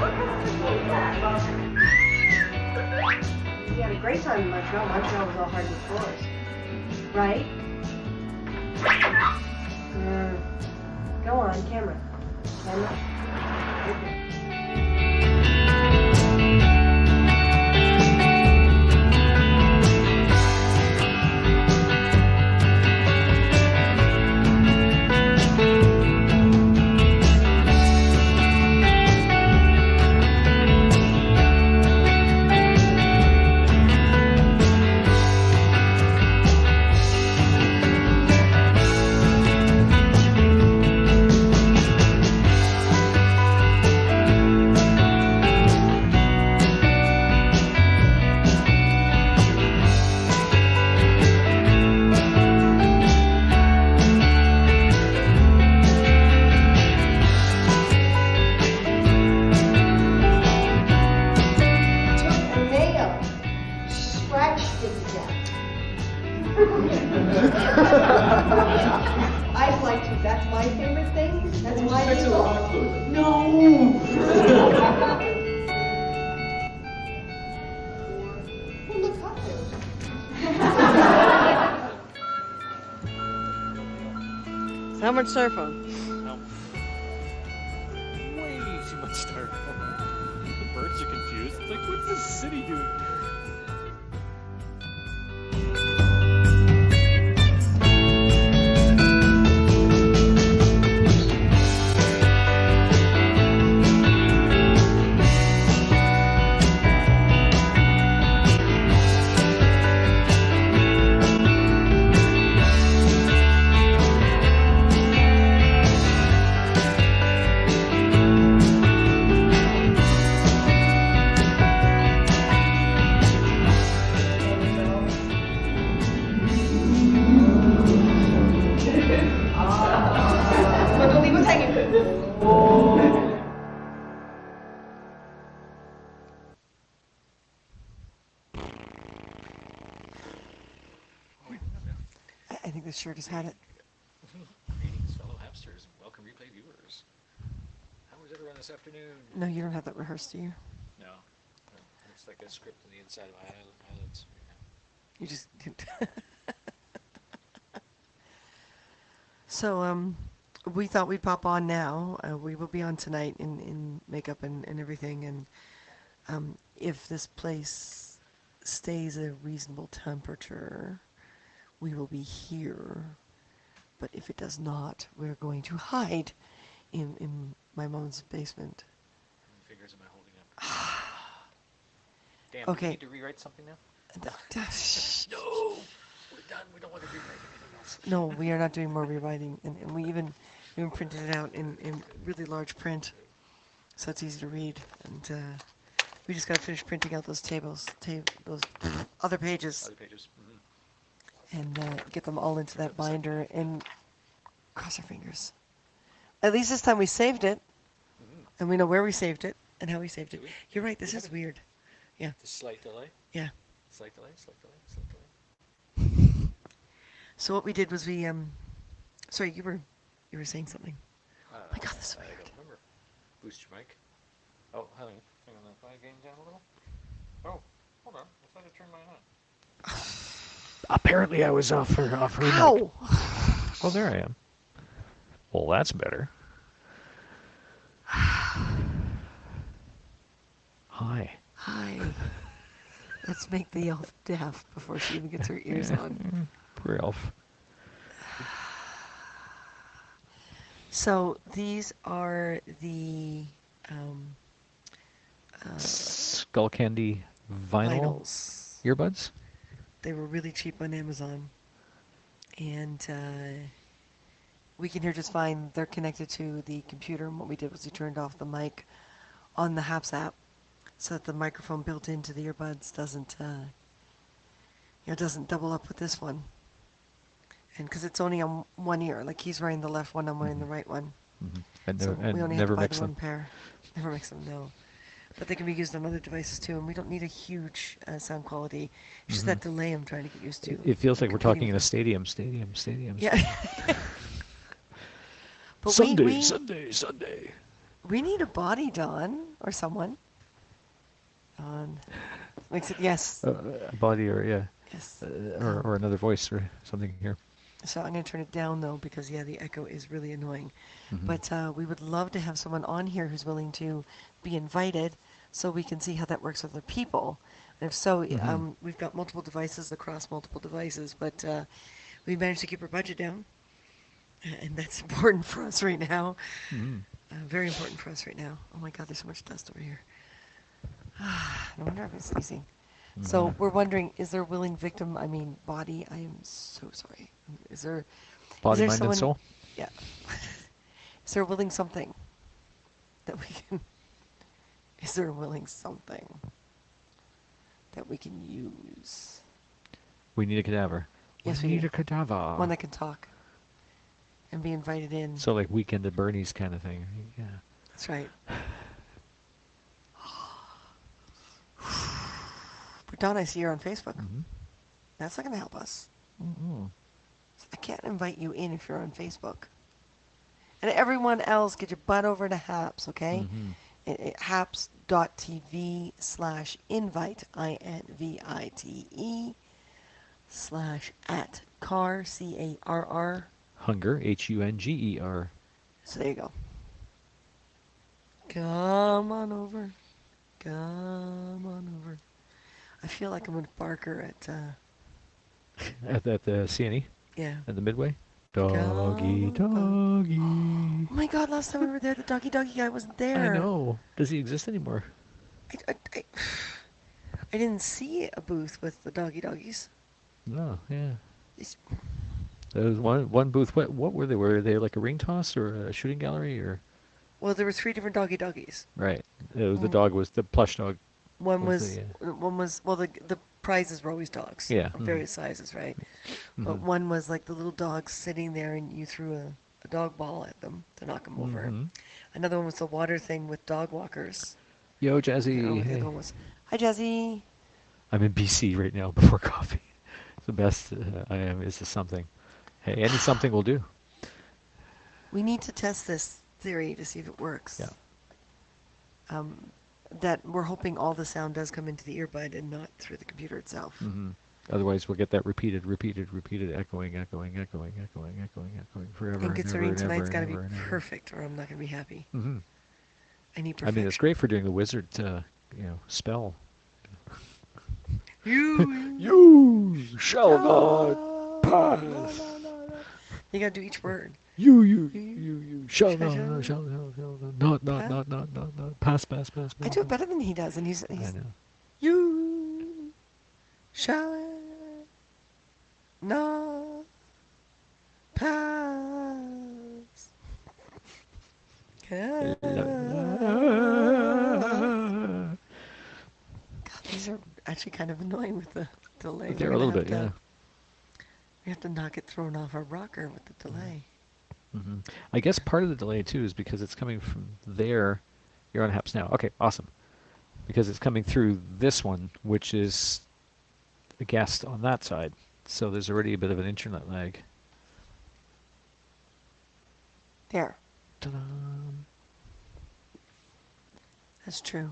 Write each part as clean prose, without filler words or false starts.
You had a great time in Montreal. Montreal was all hardwood floors, right? Go on, camera. Camera. I'd like to. That's my favorite thing. That's my favorite. No. Well, look up there. How much styrofoam? No. Way too much styrofoam. The birds are confused. It's like, what's this city doing here? I think this shirt has had it. Greetings, fellow hamsters, and welcome replay viewers. How was everyone this afternoon? No, you don't have that rehearsed, do you? No. It's like a script on the inside of my eyelids. You just... So, we thought we'd pop on now. We will be on tonight in makeup and everything. And if this place stays a reasonable temperature, we will be here. But if it does not, we're going to hide in my mom's basement. How many fingers am I holding up? Damn, Okay. do we need to rewrite something now? No! We're done. We don't want to rewrite anything else. No, we are not doing more rewriting. And we even printed it out in really large print, so it's easy to read. And we just got to finish printing out those those other pages. Other pages. Mm-hmm. And get them all into that binder and cross our fingers. At least this time we saved it, and we know where we saved it and how we saved it. You're right, this is weird. Yeah. The slight delay? Yeah. Slight delay, slight delay, slight delay. So what we did was we, sorry, you were saying something. Oh my God, this is I weird. don't remember. Boost your mic. Oh, hang on. Hang on, if I gain down a little. Oh, hold on. I thought I turned mine on. Apparently I was off her Ow! mic. Oh, there I am. Well, that's better. Hi. Hi. Let's make the elf deaf before she even gets her ears on. Poor elf. So these are the Skull Candy vinyl vinyls. earbuds? They were really cheap on Amazon. And we can hear just fine. They're connected to the computer. And what we did was we turned off the mic on the Haps app so that the microphone built into the earbuds doesn't double up with this one. And because it's only on one ear, like he's wearing the left one, I'm wearing the right one. Mm-hmm. And, So and we only never have to buy mix the them. one pair. Never mix them, no. But they can be used on other devices too, and we don't need a huge sound quality. It's just that delay I'm trying to get used to. It feels like we're talking in a with- stadium. Yeah. But Sunday, we Sunday, Sunday. We need a body, Don, or someone. Don. Makes it, yes. A body or, yeah. Yes. Or another voice or something here. So I'm going to turn it down, though, because, yeah, the echo is really annoying. Mhm. But we would love to have someone on here who's willing to be invited so we can see how that works with other people. And if so, Mhm. we've got multiple devices across multiple devices, but we managed to keep our budget down. And that's important for us right now. Mhm. Very important for us right now. Oh my God, there's so much dust over here. No wonder I've been sneezing. So Mhm. we're wondering, is there a willing victim? I mean, body. I am so sorry. Is there? Is Body, there mind, and someone? soul. Yeah. Is there a willing something that we can? Is there a willing something that we can use? We need a cadaver. Yes, we we need do. a cadaver. One that can talk and be invited in. So like Weekend at Bernie's kind of thing. Yeah. That's right. But Don, I see you're on Facebook. Mhm. That's not going to help us. Mhm. I can't invite you in if you're on Facebook. And everyone else, get your butt over to HAPS, okay? Mhm. haps.tv/invite, INVITE, /@car, CARR. Hunger, HUNGER. So there you go. Come on over. Come on over. I feel like I'm with Barker at, At the CNE, yeah. at the Midway. Come Doggy, on. doggy. Oh my God, last time we were there, the doggy guy wasn't there. I know. Does he exist anymore? I didn't see a booth with the doggies. No, yeah. It's- There was one booth. What were they? Were they like a ring toss or a shooting gallery or? Well, there were 3 different doggies. Right. It was the Mm. dog was the plush dog. One Was was, the, well, the prizes were always dogs. Yeah, Of mhm. various sizes, right? But Mhm. one was like the little dogs sitting there and you threw a dog ball at them to knock them over. Mhm. Another one was the water thing with dog walkers. Yo, I don't know Jazzy. what the Hey. other one was. Hi, Jazzy. I'm in BC right now before coffee. It's the best I am is to something. Hey, any something will do. We need to test this theory to see if it works. Yeah. That we're hoping all the sound does come into the earbud and not through the computer itself. Mhm. Otherwise, we'll get that repeated, echoing forever And and considering ever and tonight's ever got to and be ever and ever. perfect, or I'm not going to be happy. Mhm. I need I perfection. mean, it's great for doing the wizard, spell. You. You shall No, not pass. no. You got to do each word. You shall Shall not, pass. I do it better than he does, and he's I know. you shall not pass. God, these are actually kind of annoying with the delay. They're We're a gonna little have bit, yeah. We have to not get thrown off our rocker with the delay. Hmm. I guess part of the delay too is because it's coming from there. You're on HAPS now. Okay, awesome. Because it's coming through this one, which is the guest on that side. So there's already a bit of an internet lag. There, Ta-da. that's true.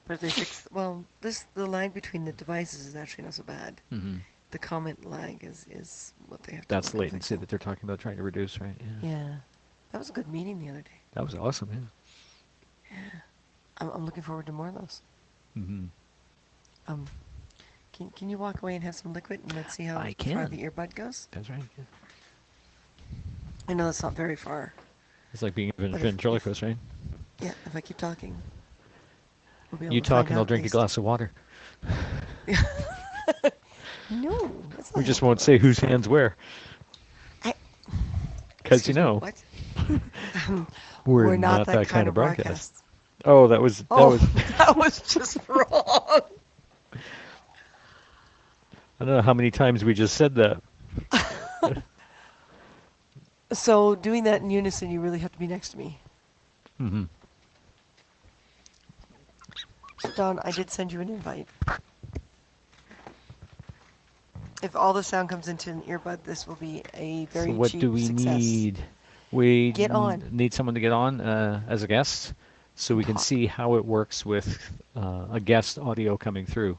But if they fix, well, the lag between the devices is actually not so bad. Hmm. The comment lag is what they have to That's work the on latency fixing. that they're talking about trying to reduce, right? Yeah. Yeah, that was a good meeting the other day. That was awesome, yeah. I'm looking forward to more of those. Hmm. Um, can you walk away and have some liquid and let's see how I far can. the earbud goes? That's right. Yeah. I know that's not very far. It's like being a But if- ventriloquist, right? Yeah, if I keep talking, we'll be able You to talk find and I'll out drink a at glass of water. least. No, that's not We just how it won't say works. whose hands where. Because Excuse me, what? We're not that kind of broadcast. Oh, that was That was just wrong. I don't know how many times we just said that. So doing that in unison, you really have to be next to me. Hmm. Don, I did send you an invite. If all the sound comes into an earbud, this will be a very So what cheap do we success. need? We Get on. need someone to get on as a guest so we can Talk. see how it works with a guest audio coming through.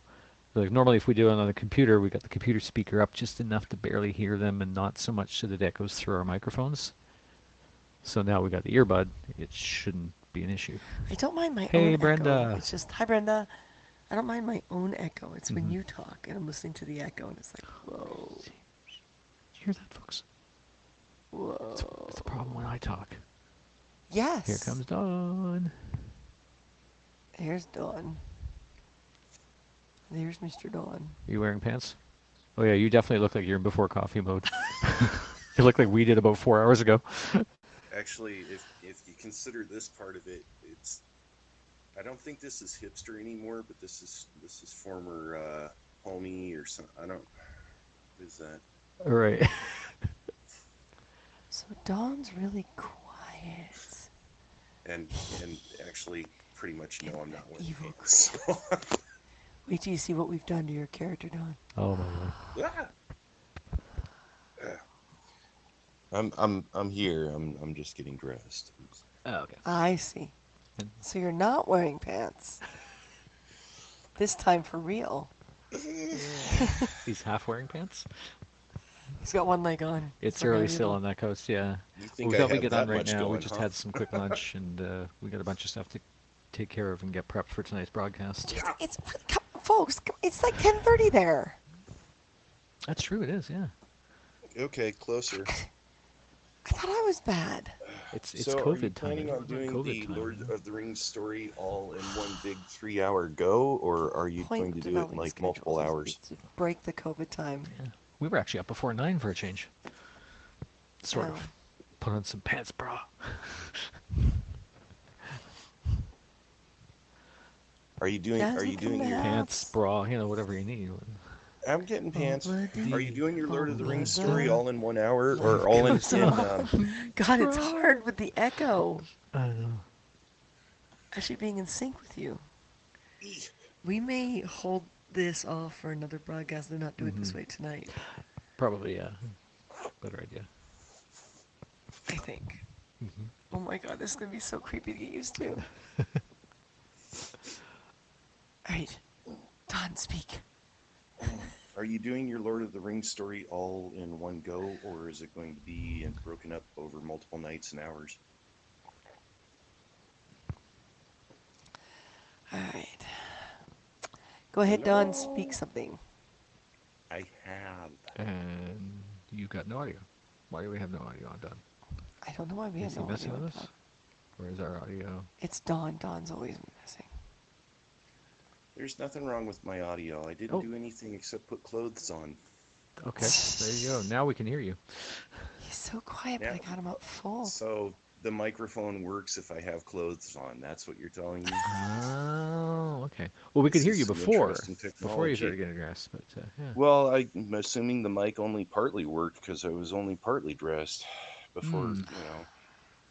Like normally if we do it on a computer, we got the computer speaker up just enough to barely hear them and not so much so that it echoes through our microphones. So now we got the earbud. It shouldn't be an issue. I don't mind my Hey, own echo. Brenda. It's just, hi, Brenda. I don't mind my own echo. It's when Mhm. you talk and I'm listening to the echo and it's like, whoa, Did you hear that, folks? It's whoa. the problem when I talk. Yes. Here comes Dawn. Here's Dawn. There's Mr. Dawn. Are you wearing pants? Oh yeah, you definitely look like you're in before coffee mode. You look like we did about 4 hours ago. Actually, if you consider this part of it, it's I don't think this is hipster anymore, but this is former homie or something. I don't. What is that? All right. So Dawn's really quiet. And actually, pretty much no, I'm not wearing Evil pants. Wait till you see what we've done to your character, Dawn. Oh my god. Ah! I'm here. I'm just getting dressed. Oh, okay. I see. So you're not wearing pants. This time for real. He's half wearing pants. He's got one leg on. It's not early really still little. on that coast, yeah. You think We I thought we'd have get that on right much now. We going, just huh? had some quick lunch and we got a bunch of stuff to take care of and get prepped for tonight's broadcast. It's folks. It's like 10:30 there. That's true, it is, yeah. Okay, closer. I thought I was bad. It's So, COVID are you time. planning on It's not doing COVID the time, Lord you know? of the Rings story all in one big 3-hour go, or are you going to do it in like multiple hours? To break the COVID time. Yeah. We were actually up before 9 for a change. Sort Oh. of. Put on some pants, bra. Are you doing Doesn't your matter. Pants, bra, you know, whatever you need. I'm getting pants. Over Are you doing your Lord of the Rings over story the all in 1 hour or all in goes on. God, it's hard with the echo. I know. Actually being in sync with you. We may hold this off for another broadcast and not do it this Mhm. way tonight. Probably, yeah. Better idea. I think. Mhm. Oh my god, this is gonna be so creepy to get used to. Alright. Don, speak. Are you doing your Lord of the Rings story all in one go, or is it going to be broken up over multiple nights and hours? Alright. Go ahead, Don, speak something. I have. And you got no audio. Why do we have no audio on Don? I don't know why we Is have he no messing audio with on us? Don. Or is our audio... It's Don. Don's always missing. There's nothing wrong with my audio. I didn't Oh. do anything except put clothes on. Okay, there you go. Now we can hear you. He's so quiet, but I got him up full. So the microphone works if I have clothes on. That's what you're telling me? Oh, okay. Well, we could This hear is you some before interesting you technology. started getting dressed, but yeah. Well, I'm assuming the mic only partly worked because I was only partly dressed before,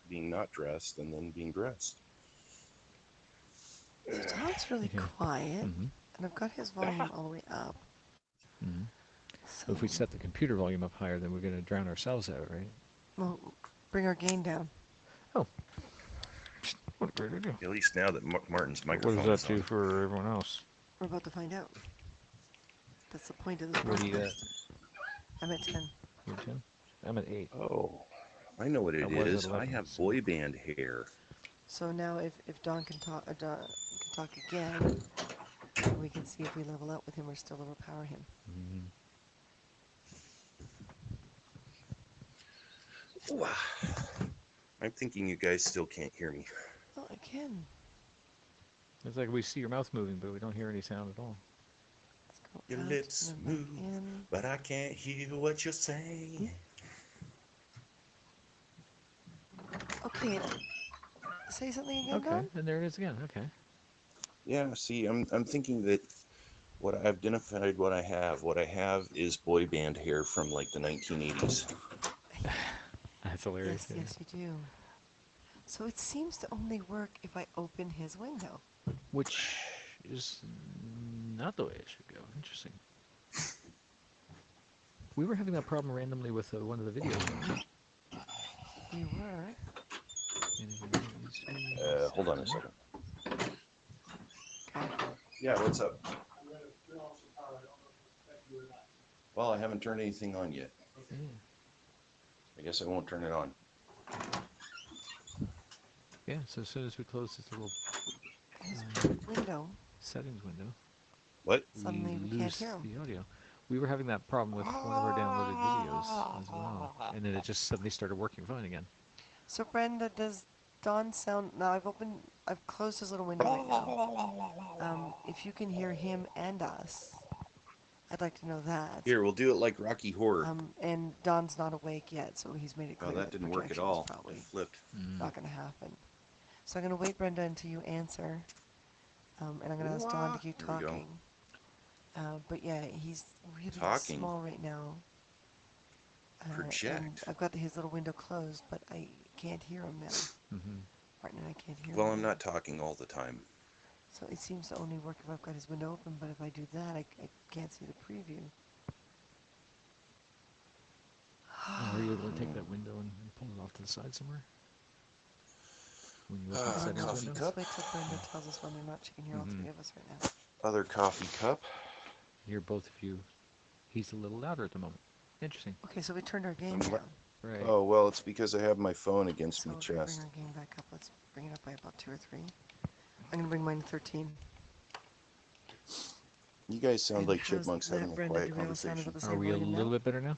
being not dressed and then being dressed. So Don's really Okay. quiet, Mm-hmm. and I've got his volume all the way up. Mm-hmm. So, So if we set the computer volume up higher, then we're going to drown ourselves out, right? well, bring our gain down. Oh. What a great idea. At least now that Martin's What microphone does is that do on. for everyone else? We're about to find out. That's the point of this What do you got? broadcast. I'm at 10. You're 10? I'm at 8. Oh, I know what I it was at is. I 11, have so- boy band hair. So now if Don can talk again, we can see if we level out with him or still overpower him. Mhm. I'm thinking you guys still can't hear me. Oh, I can. It's like we see your mouth moving, but we don't hear any sound at all. Let's go Your out lips and then move, back in. but I can't hear what you're saying. Okay. Say something again, Okay, Don? and there it is again. Okay. Yeah, see, I'm thinking that what I've identified what I have. What I have is boy band hair from like the 1980s. That's hilarious. Yes, yes, you do. So it seems to only work if I open his window. Which is not the way it should go. Interesting. We were having that problem randomly with one of the videos. We were. Anything that needs to be Hold on a set? second. Okay. Yeah, what's up? Well, I haven't turned anything on yet. Yeah. I guess I won't turn it on. Yeah, so as soon as we close this little His uh, window. settings window, What? Suddenly we can't lose hear him. the audio. We were having that problem with one of our downloaded videos as well, and then it just suddenly started working fine again. So Brenda, does Don sound? Now I've closed his little window right now. If you can hear him and us, I'd like to know that. Here, we'll do it like Rocky Horror. And Don's not awake yet, so he's made it Oh, clear that that didn't work at projection is all. It probably flipped. not going to happen. So I'm going to wait, Brenda, until you answer, and I'm going to ask Don to keep There we go. talking. But yeah, he's really Talking. small right now. And Project. I've got his little window closed, but I can't hear him now. Mm-hmm. Martin and I can't hear Well, him I'm now. not talking all the time. So it seems to only work if I've got his window open, but if I do that, I can't see the preview. Are you able to take that window and pull it off to the side somewhere? When you open the settings Coffee window? cup. Let's wait till Brenda tells us whether or not she can hear all three of us right now. Other coffee cup. Hear both of you. He's a little louder at the moment. Interesting. Okay, so we turned our gain I'm down. Right. Oh, well, it's because I have my phone against So my if we bring chest. our gain back up, let's bring it up by about 2 or 3. I'm going to bring mine to 13. You guys sound And like how's chipmunks that, having a Brenda? quiet Do we all sound conversation. about the Are same we a volume little now? bit better now?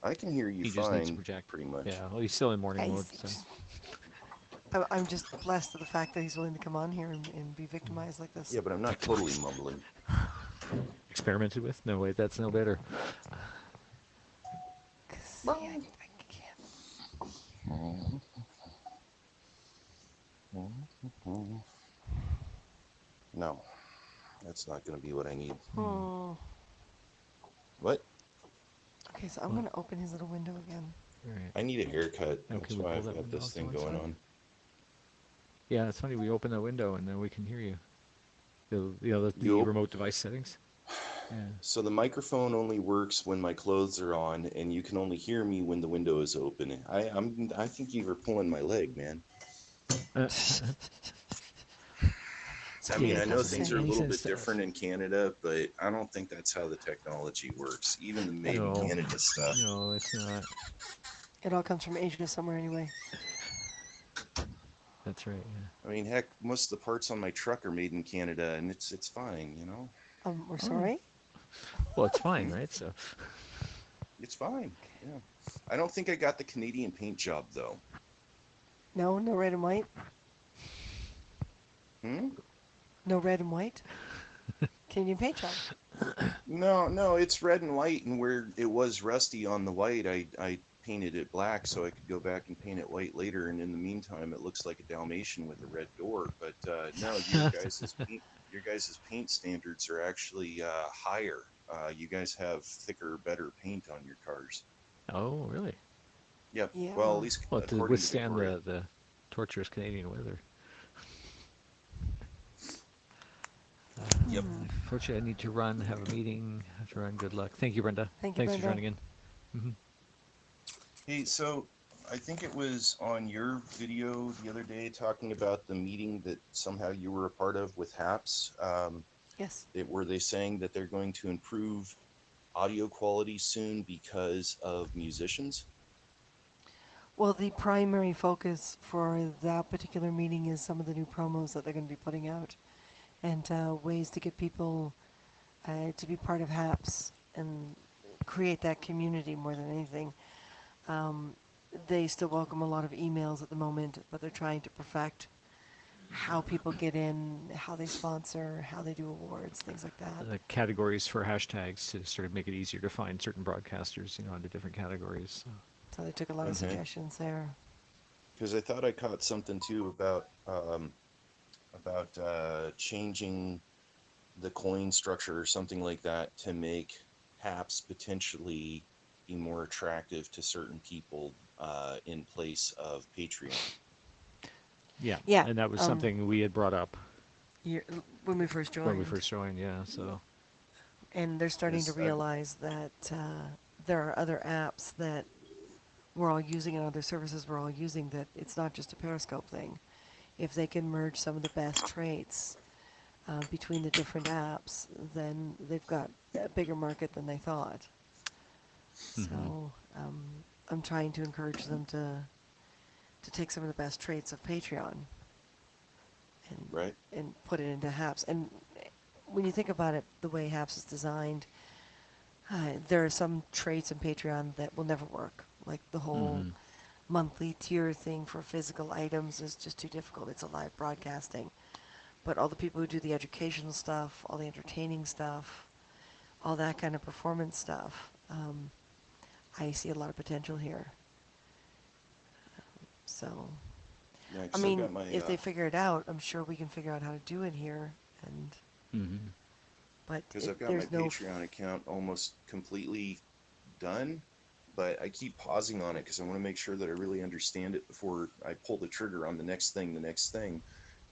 I can hear you He just needs to fine, project. pretty much. Yeah, well, he's still in morning Yeah, mode, he's so. just- I'm just blessed with the fact that he's willing to come on here and be victimized like this. Yeah, but I'm not totally mumbling. Experimented with? No, wait, that's no better. 'Cause, yeah, I can't. No, that's not going to be what I need. Hmm. What? Okay, so I'm going to open his little window again. Right. I need a haircut. Okay, That's we why pull I've that got window this off to thing one going side. on. Yeah, it's funny. We open that window and then we can hear you. The Yup. remote device settings. Yeah. So the microphone only works when my clothes are on, and you can only hear me when the window is open. I think you were pulling my leg, man. So I what mean, does I it know have to things say? are a Any little sense bit to- different in Canada, but I don't think that's how the technology works. Even the made in No. Canada stuff. No, it's not. It all comes from Asia somewhere anyway. That's right, yeah. I mean, heck, most of the parts on my truck are made in Canada, and it's fine, you know. We're sorry. Well, it's fine, right? So. It's fine. Yeah. I don't think I got the Canadian paint job though. No red and white. Hmm? No red and white. Canadian paint job. No, it's red and white, and where it was rusty on the white, I painted it black so I could go back and paint it white later. And in the meantime, it looks like a Dalmatian with a red door. But no, your guys' paint standards are actually higher. You guys have thicker, better paint on your cars. Oh, really? Yep. Yeah. Well, at least Well, to according withstand to Victoria. the torturous Canadian weather. Yep. Unfortunately, I need to run, have a meeting. I have to run. Good luck. Thank you, Brenda. Thank you, Thanks for Brenda. joining in. Hey, so I think it was on your video the other day talking about the meeting that somehow you were a part of with HAPS. Yes. Were they saying that they're going to improve audio quality soon because of musicians? Well, the primary focus for that particular meeting is some of the new promos that they're going to be putting out, and ways to get people to be part of HAPS and create that community more than anything. They still welcome a lot of emails at the moment, but they're trying to perfect how people get in, how they sponsor, how they do awards, things like that. The categories for hashtags to sort of make it easier to find certain broadcasters, into different categories. So. So they took a lot of suggestions there. Because I thought I caught something too about changing the coin structure or something like that to make HAPS potentially be more attractive to certain people in place of Patreon. Yeah. Yeah, And that was something we had brought up When we first joined. when we first joined, yeah. So. And they're starting to Yes, realize that there are other apps that we're all using and other services we're all using, that it's not just a Periscope thing. If they can merge some of the best traits between the different apps, then they've got a bigger market than they thought. Mm-hmm. So I'm trying to encourage them to take some of the best traits of Patreon and Right. and put it into Haps. And when you think about it, the way Haps is designed, there are some traits in Patreon that will never work. Like the whole Mm-hmm. monthly tier thing for physical items is just too difficult. It's a live broadcasting. But all the people who do the educational stuff, all the entertaining stuff, all that kind of performance stuff, I see a lot of potential here. So, Yeah, I 'cause I've mean, got my if they figure it out, I'm sure we can figure out how to do it here. And Mm-hmm. but because I've got my there's no. Patreon account almost completely done, but I keep pausing on it because I want to make sure that I really understand it before I pull the trigger on the next thing,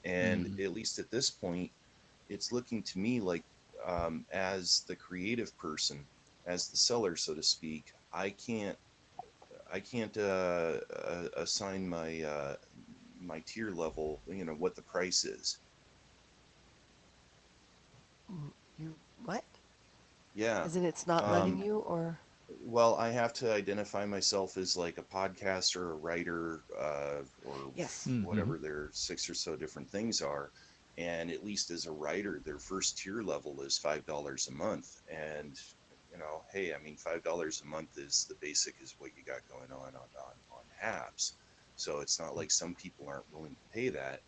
And Mm-hmm. at least at this point, it's looking to me like, as the creative person, as the seller, so to speak, I can't assign my tier level, what the price is. You what? Yeah. As in, it's not letting Um, you, or well, I have to identify myself as like a podcaster, a writer, or yes. Mm-hmm. whatever their six or so different things are. And at least as a writer, their first tier level is $5 a month. And hey, I mean, $5 a month is the basic is what you got going on Habs. So it's not like some people aren't willing to pay that,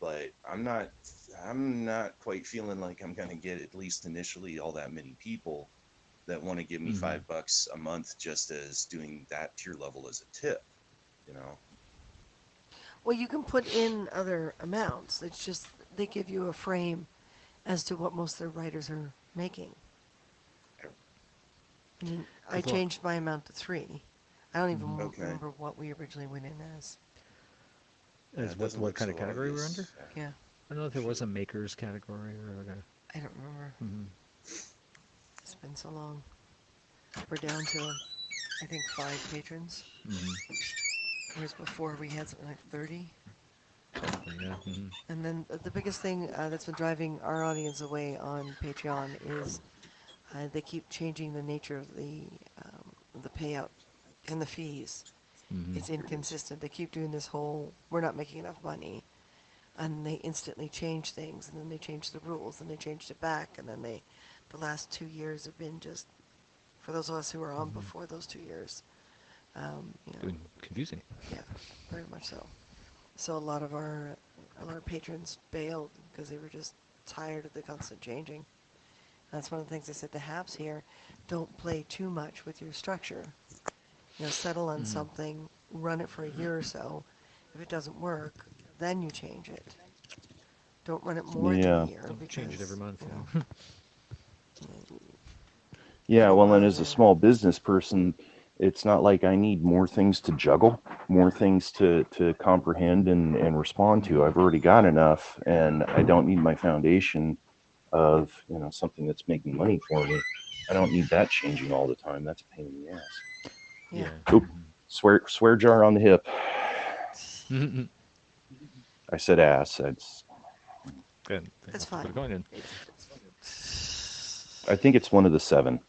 but I'm not quite feeling like I'm going to get, at least initially, all that many people that want to give me Mm-hmm. $5 a month just as doing that tier level as a tip, you know. Well, you can put in other amounts. It's just they give you a frame as to what most of their writers are making. I mean, I Good luck. changed my amount to 3. I don't Mm-hmm. even Okay. remember what we originally went in as. Yeah, As it what doesn't what look kind of so category we're under? obvious. Yeah, Yeah, I don't know if there was sure. a makers category or like a. I don't remember. Mm-hmm. It's been so long. We're down to, I think, 5 patrons. Mm-hmm. Whereas before we had something like 30. Probably, yeah. Mm-hmm. And then the biggest thing that's been driving our audience away on Patreon is they keep changing the nature of the payout and the fees. Mm-hmm. It's Here it is. inconsistent. They keep doing this whole we're not making enough money, and they instantly change things, and then they change the rules, and they changed it back, and then the last 2 years have been just for those of us who were on Mm-hmm. before those 2 years. You know, Doing confusing. yeah, very much so. So a lot of patrons bailed because they were just tired of the constant changing. That's one of the things I said to Habs here. Don't play too much with your structure. Settle on Mm-hmm. something, run it for a year or so. If it doesn't work, then you change it. Don't run it more than a Yeah. year Don't change it every because, month. Yeah, for a well, and while as a there. small business person, it's not like I need more things to juggle, more things to comprehend and respond to. I've already got enough, and I don't need my foundation of, something that's making money for me. I don't need that changing all the time. That's a pain in the ass. Yeah. Yeah. Oop, swear jar on the hip. Mm-hmm. I said ass. That's, Good. They That's have to put a fine. coin in. I think it's one of the 7.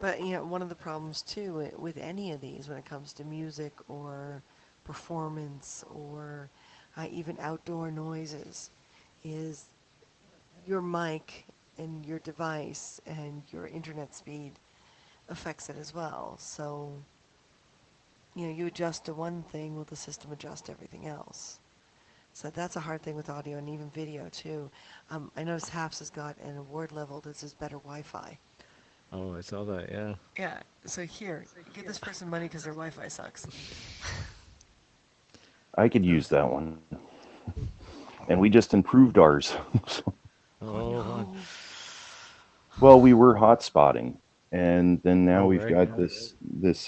But one of the problems too with any of these, when it comes to music or performance or even outdoor noises, is your mic and your device and your internet speed affects it as well. So you adjust to one thing, will the system adjust to everything else? So that's a hard thing with audio and even video too. I noticed Haps has got an award level that says better Wi-Fi. Oh, I saw that. Yeah. Yeah. So here, give this person money because their Wi-Fi sucks. I could use that one. And we just improved ours. Oh Oh, fun. no. Well, we were hotspotting, and then now Oh, we've right. got Yeah. this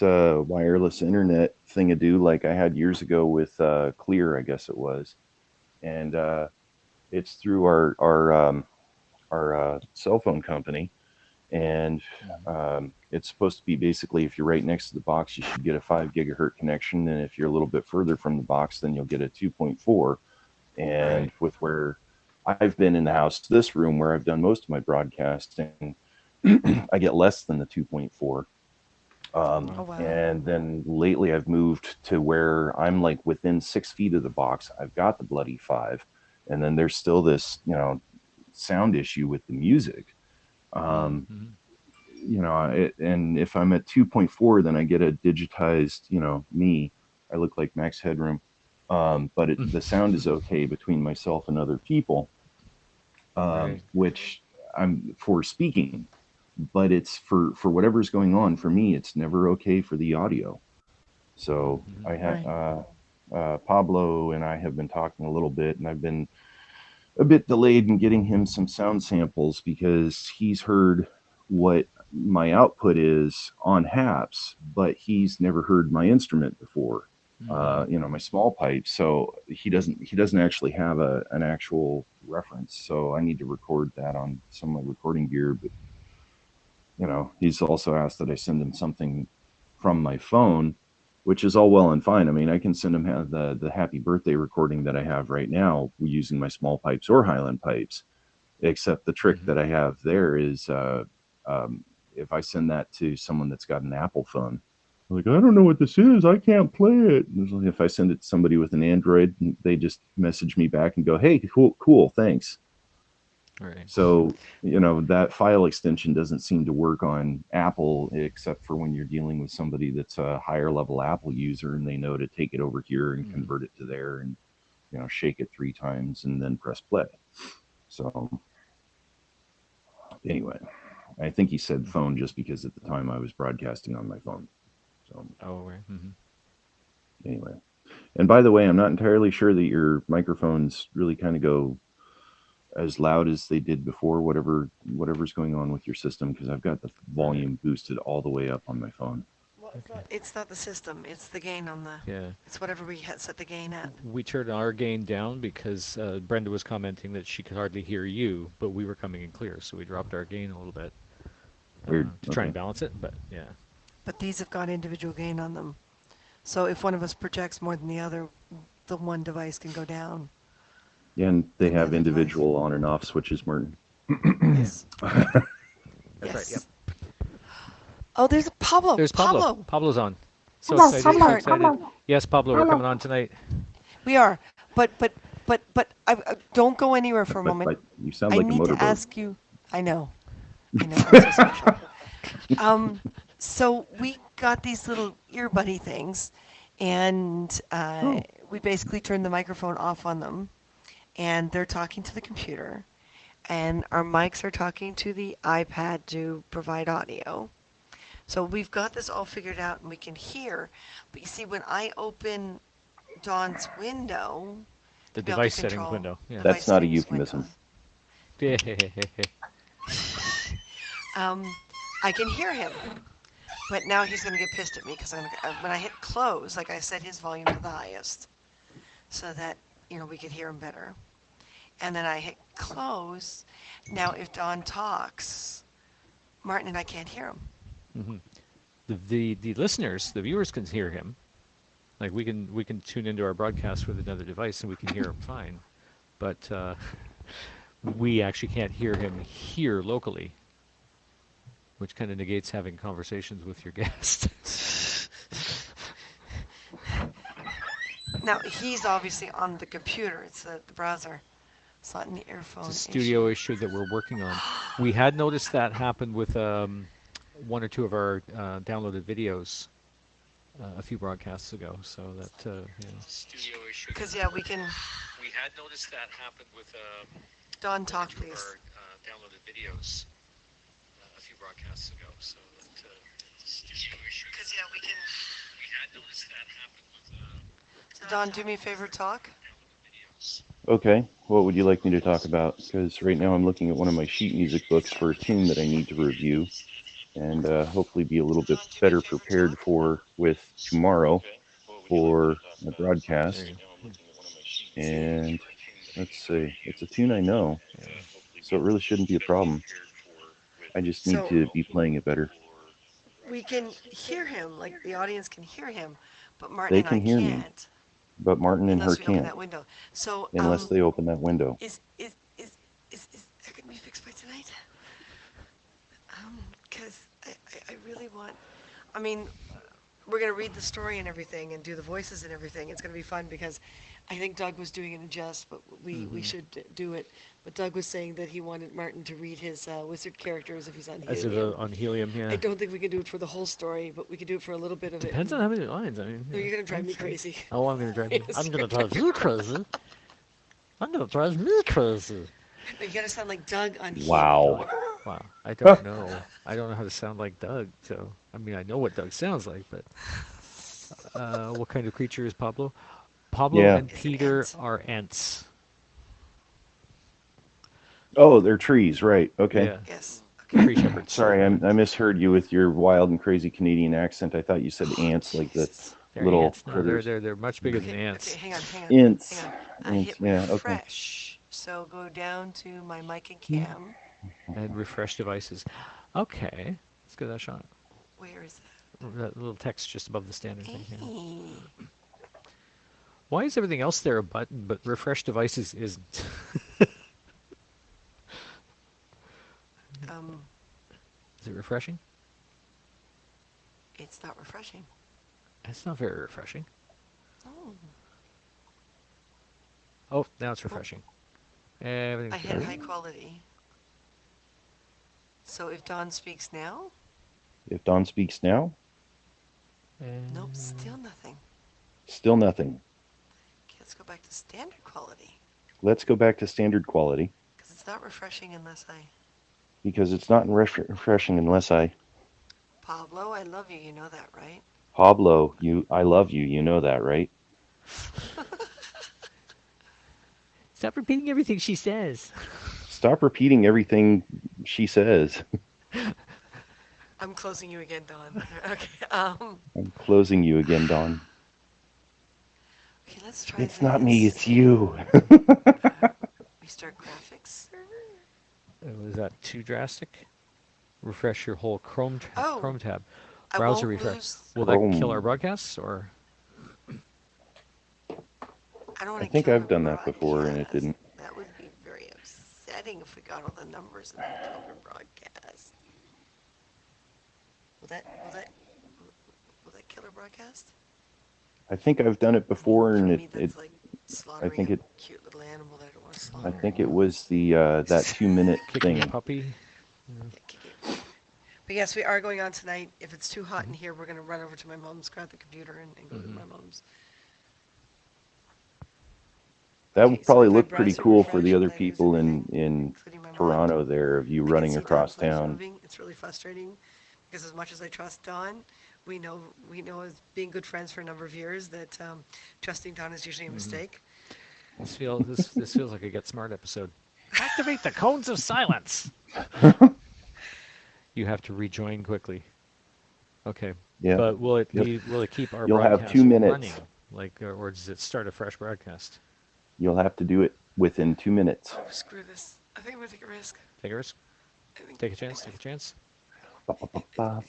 wireless internet thing like I had years ago with Clear, I guess it was, and it's through our cell phone company, and it's supposed to be basically, if you're right next to the box, you should get a 5 gigahertz connection, and if you're a little bit further from the box, then you'll get a 2.4. And Right. with where I've been in the house, this room where I've done most of my broadcasting, I get less than the 2.4. Oh wow. And then lately I've moved to where I'm like within 6 feet of the box. I've got the bloody 5. And then there's still this, sound issue with the music. Um, and if I'm at 2.4, then I get a digitized, me. I look like Max Headroom. But the sound is okay between myself and other people, Right. which I'm for speaking, but it's for whatever's going on. For me, it's never okay for the audio. So I had Pablo and I have been talking a little bit, and I've been a bit delayed in getting him some sound samples because he's heard what my output is on HAPS, but he's never heard my instrument before. My small pipe. So he doesn't actually have an actual reference. So I need to record that on some of my recording gear. But he's also asked that I send him something from my phone, which is all well and fine. I mean, I can send him the happy birthday recording that I have right now using my small pipes or Highland pipes. Except the trick that I have there is if I send that to someone that's got an Apple phone, like, I don't know what this is, I can't play it. And if I send it to somebody with an Android, they just message me back and go, hey, cool, thanks. Right. So, that file extension doesn't seem to work on Apple, except for when you're dealing with somebody that's a higher level Apple user and they know to take it over here and convert it to there and, shake it 3 times and then press play. So anyway, I think he said phone just because at the time I was broadcasting on my phone. So right. anyway, and by the way, I'm not entirely sure that your microphones really kind of go as loud as they did before, whatever's going on with your system, because I've got the volume boosted all the way up on my phone. Well, it's not the system. It's the gain on the. Yeah. It's whatever we set the gain at. We turned our gain down because Brenda was commenting that she could hardly hear you, but we were coming in clear, so we dropped our gain a little bit Weird. to try and balance it. But yeah. But these have got individual gain on them. So if one of us projects more than the other, the one device can go down. Yeah, and they And the have other individual on and off switches, Martin. Yes. That's Yes. right. Yep. Oh, there's Pablo. There's Pablo. Pablo's on. So Pablo, excited. So sweetheart. excited. Yes, Pablo, we're coming on tonight. We are, but I don't go anywhere for a moment. But you sound I like a need to motorboat. ask you. I know. I'm so special. So we got these little earbuddy things, and we basically turned the microphone off on them, and they're talking to the computer, and our mics are talking to the iPad to provide audio. So we've got this all figured out, and we can hear. But you see, when I open Dawn's window, The to be able to device settings control window. Yeah. device That's not a settings euphemism. I can hear him, but now he's going to get pissed at me because when I hit close, like I set his volume to the highest, so that we could hear him better. And then I hit close. Now, if Dawn talks, Martin and I can't hear him. The listeners, the viewers can hear him. Like we can tune into our broadcast with another device and we can hear him fine, but we actually can't hear him here locally, which kind of negates having conversations with your guest. Now he's obviously on the computer. It's the browser. It's not an earphone. It's a studio issue that we're working on. We had noticed that happened with one or two of our downloaded videos a few broadcasts ago. So that studio issue. Because we can. We had noticed that happened with Dawn, talk please. our downloaded videos a few broadcasts ago. So that studio issue. Because we can. We had noticed that happened with. So Dawn, do me a favor, talk. Okay, what would you like me to talk about? Because right now I'm looking at one of my sheet music books for a tune that I need to review, and hopefully be a little bit better prepared with tomorrow for the broadcast. And let's see, it's a tune I know, so it really shouldn't be a problem. I just need So to be playing it better. we can hear him, like the audience can hear him, but Martin They and I can hear me, can't but Martin and her unless we open can't, that window. So, unless they open that window. is that gonna be fixed by tonight? Because I really want, I mean, we're gonna read the story and everything and do the voices and everything. It's gonna be fun because I think Doug was doing it in jest, but we should do it. But Doug was saying that he wanted Martin to read his wizard characters if he's on As if helium. on helium, I yeah. don't think we can do it for the whole story, but we can do it for a little bit of Depends it. on how many lines. I mean, No, you're gonna drive me crazy. Oh, I'm gonna drive you. Yes, I'm you're gonna drive you crazy. I'm gonna drive me crazy. No, you gotta sound like Doug on helium. Wow. Wow, I don't know. I don't know how to sound like Doug. So, I mean, I know what Doug sounds like, but what kind of creature is Pablo? Pablo Yeah. and It's an Peter ant. are ants. Oh, they're trees, right? Okay. Yeah, Yes. Okay. tree shepherds. Sorry, I misheard you with your wild and crazy Canadian accent. I thought you said ants, like the Jesus. They're little ants. No, critters. they're much bigger than Okay, ants. hang on, hang on, Ints. hang on. Ints, Hit yeah, okay. refresh. So go down to my mic and cam. And refresh devices. Okay, let's give that a shot. Where is That little text just above the standard that? thing. Yeah. Why is everything else there a button, but refresh devices isn't? Um, Is it refreshing? it's not refreshing. It's not very refreshing. Oh. Oh, now it's refreshing. I Everything's hit good. high quality. So if Dawn speaks now, If Dawn speaks now, nope, still nothing. still nothing. Okay, let's go back to standard quality. Let's go back to standard quality Because it's not refreshing unless I... because it's not refreshing unless I. Pablo, I love you, you know that, right? Pablo, I love you. You know that, right? Stop repeating everything she says. Stop repeating everything she says. I'm closing you again, Dawn. Okay, I'm closing you again, Dawn. okay, let's try It's not me, it's you. Restart graphics server. Was that too drastic? Refresh your whole Chrome Oh, tab. I Browser won't refresh. lose... Will that kill Chrome. our broadcasts or? I don't want I to think kill I've our done that before and it broadcast. didn't. That would be very upsetting if we got all the numbers and then killed our broadcast. Will that kill our broadcast? I think I've done it before For and me, that's like I slaughtering think a it cute little animal that I don't want to I slaughter. think it was the that 2 minute Kicking a thing. puppy? Yeah, kick it. But yes, we are going on tonight. If it's too hot in here, we're going to run over to my mom's, grab the computer, and go to my mom's. That Okay, would so probably if I look pretty browser cool for refresh, the other did I lose people everything, in including my mind? Toronto there of you I can running see across Dawn flames town. moving. It's really frustrating because as much as I trust Dawn, we know as being good friends for a number of years that trusting Dawn is usually a mistake. This feels like a Get Smart episode. Activate the cones of silence. You have to rejoin quickly. Okay. Yeah. But will it Yep. will it keep our You'll have broadcast 2 minutes. running? Like or does it start a fresh broadcast? You'll have to do it within 2 minutes. Oh, screw this. I think I'm going to take a risk. Take a risk. I think, Take a chance. Take a chance. Ba-ba-ba-ba.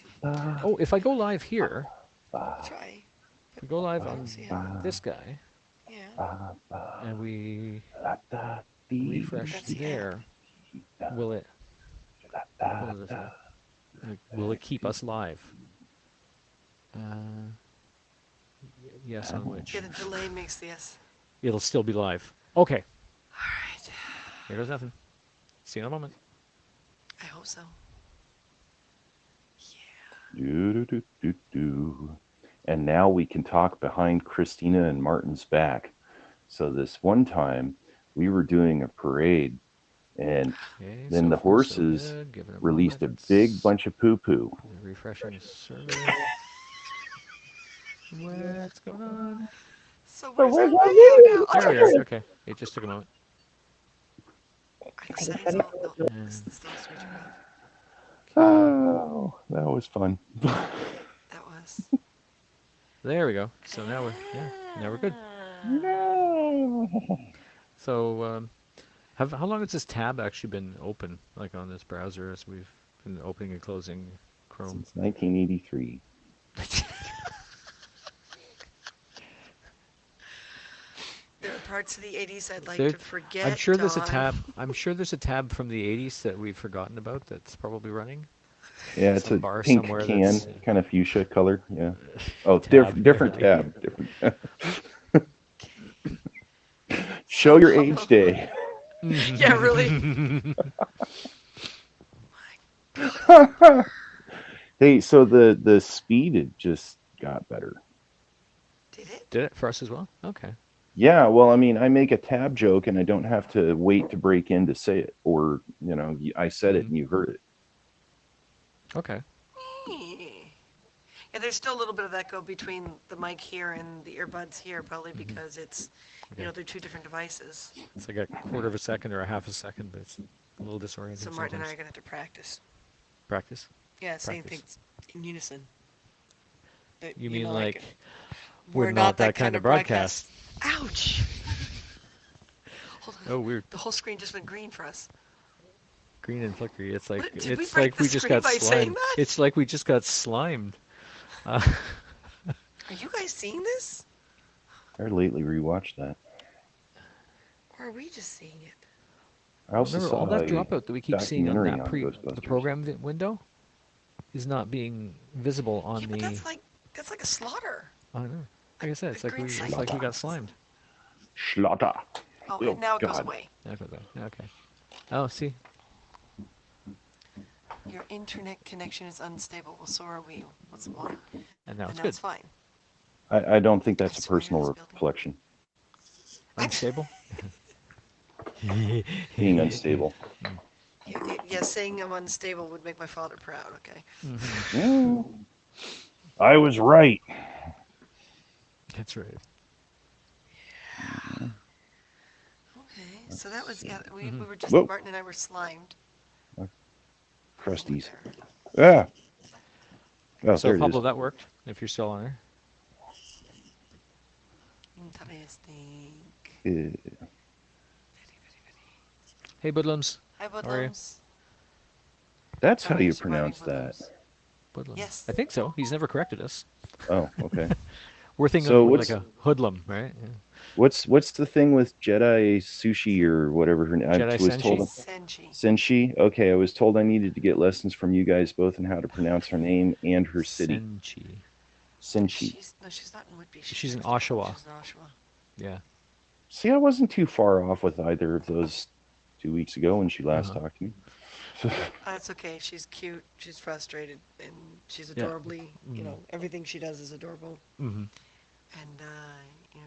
Oh, if I go live here, Try. if we go live on See how. this guy, Yeah. and we Dee, refresh That's the there, will it? What does it say? Like, will it keep us live? Yes, on which? Yeah, the delay makes the yes. It'll still be live. Okay. All right. Here goes nothing. See you in a moment. I hope so. Do, do, do, do, do. And now we can talk behind Christina and Martin's back. So this one time we were doing a parade and Okay, then so the far, so horses good. Give it a released moment. a big bunch of poo-poo. Refreshing server. What's going on? So where's our video now? There we are. Okay. It just took a moment. Are the settings all? No, this needs to be turned off. Oh, that was fun. That was. There we go. So now we're good. So, how long has this tab actually been open, like on this browser as we've and opening and closing Chrome. Since 1983. There are parts of the 80s I'd like There- to forget. I'm sure there's a Don. tab. I'm sure there's a tab from the 80s that we've forgotten about that's probably running. Yeah, it's Some a bar pink somewhere can, that's- kind of fuchsia color. Yeah. Oh, Tab. different tab. Different. Show your age day. Yeah, really. Hey, so the speed it just got better. Did it? Did it for us as well? Okay. Yeah, well, I mean, I make a tab joke and I don't have to wait to break in to say it, or I said it and you heard it. Okay. Yeah, there's still a little bit of echo between the mic here and the earbuds here, probably because it's, Okay. they're two different devices. It's like a quarter of a second or a half a second, but it's a little disorienting. So Martin and I are sometimes. gonna have to practice. Practice. Yeah, saying Practice. things in unison. That, You mean know, like we're not that kind of broadcast. Ouch! Hold on. Oh, weird. The whole screen just went green for us. Green and flickery. It's like What, did we it's break like the we just screen got by saying slimed. that? It's like we just got slimed. Are you guys seeing this? I lately rewatched that. Or are we just seeing it? I also Remember saw all that a dropout that we keep seeing on documentary that on the Ghostbusters. program window is not being visible on Yeah, the. but that's like a slaughter. I don't know. Like I said, it's The like green it's cycle like we got box. slimed. Schlatter. Oh, Oh, and now it goes God. away. Okay. Oh, see. Your internet connection is unstable. Well, so are we. What's wrong? And now And it's now good. it's fine. I don't think that's I a swear personal this building- reflection. Unstable. Being unstable. Yeah, saying I'm unstable would make my father proud, okay? Yeah. I was right. That's right. Okay, so that was, yeah, we were just, Whoa. Martin and I were slimed. Crusties. There. Ah. Oh, So there it Pablo, is. that worked. If you're still on there. Interesting. Yeah. Hey, Budlums. Hi, are you? Budlums. That's How how are you surviving pronounce that. Budlums? Budlums. Yes. I think so. He's never corrected us. Oh, okay. We're thinking So of what's- like a hoodlum, right? Yeah. What's the thing with Jedi Sushi or whatever her name? Jedi I was told Senshi. Senshi. Okay, I was told I needed to get lessons from you guys both on how to pronounce her name and her city. Senchi. Senshi. She's not in Whitby. She's in Oshawa. She's in Oshawa. Yeah. See, I wasn't too far off with either of those 2 weeks ago when she last talked to me. That's okay. She's cute. She's frustrated, and she's Yeah. adorably. You know, everything she does is adorable. Mm-hmm. And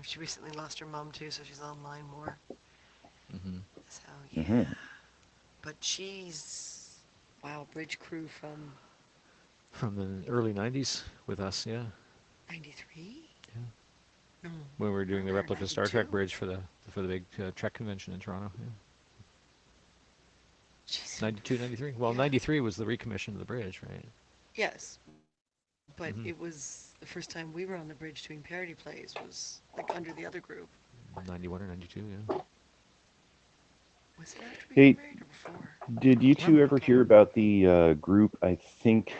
she recently lost her mom too, so she's online more. Mm-hmm. So yeah. Mhm. But she's bridge crew from From the early '90s with us, yeah. '93. Yeah. No, When we were doing the Or replica Star 92? Trek bridge for the big Trek convention in Toronto. Yeah. she's 92, 93. Well, Yeah. 93 was the recommission of the bridge, right? Yes, but Mhm. it was the first time we were on the bridge doing parody plays. Was like under the other group. 91 or 92, yeah. Was it after we Hey, got married or before? Did you two ever hear about the group? I think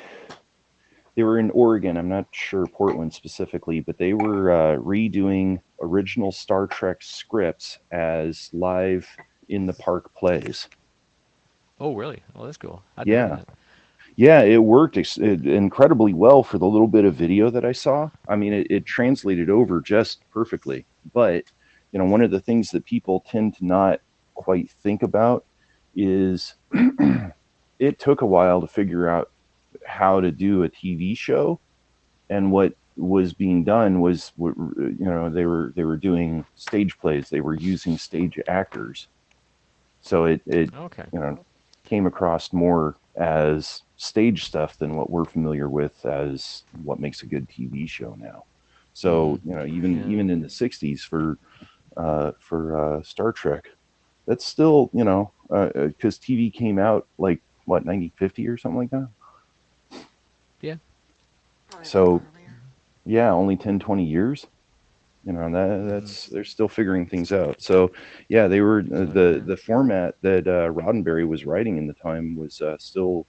they were in Oregon. I'm not sure Portland specifically, but they were redoing original Star Trek scripts as live in the park plays. Oh, really? Oh, that's cool. I'd Yeah. know that. Yeah, it worked incredibly well for the little bit of video that I saw. I mean, it translated over just perfectly. But, one of the things that people tend to not quite think about is it took a while to figure out how to do a TV show. And what was being done was, they were doing stage plays. They were using stage actors. So it Okay. came across more as stage stuff than what we're familiar with as what makes a good TV show now. So even in the '60s for Star Trek, that's still because TV came out like what 1950 or something like that. Yeah. Probably So- a little earlier. Yeah, only 10-20 years. That's they're still figuring things out. So yeah, they were the format that Roddenberry was writing in the time was still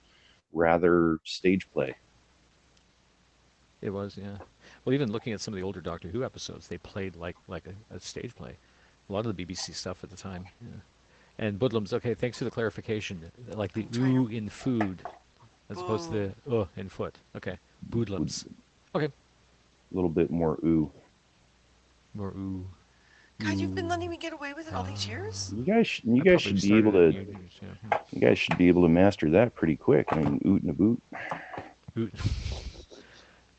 rather stage play. It was, yeah. Well, even looking at some of the older Doctor Who episodes, they played like a stage play. A lot of the BBC stuff at the time. Yeah. And Budlums, okay, thanks for the clarification. Like the ooh in food, as opposed to the in foot. Okay, Budlums. Okay, A little bit more ooh. more ooh. God, you've been letting me get away with it all these years? You I guys probably should be able started to. it, yeah. You guys should be able to master that pretty quick. I mean, oot and a boot. Oot.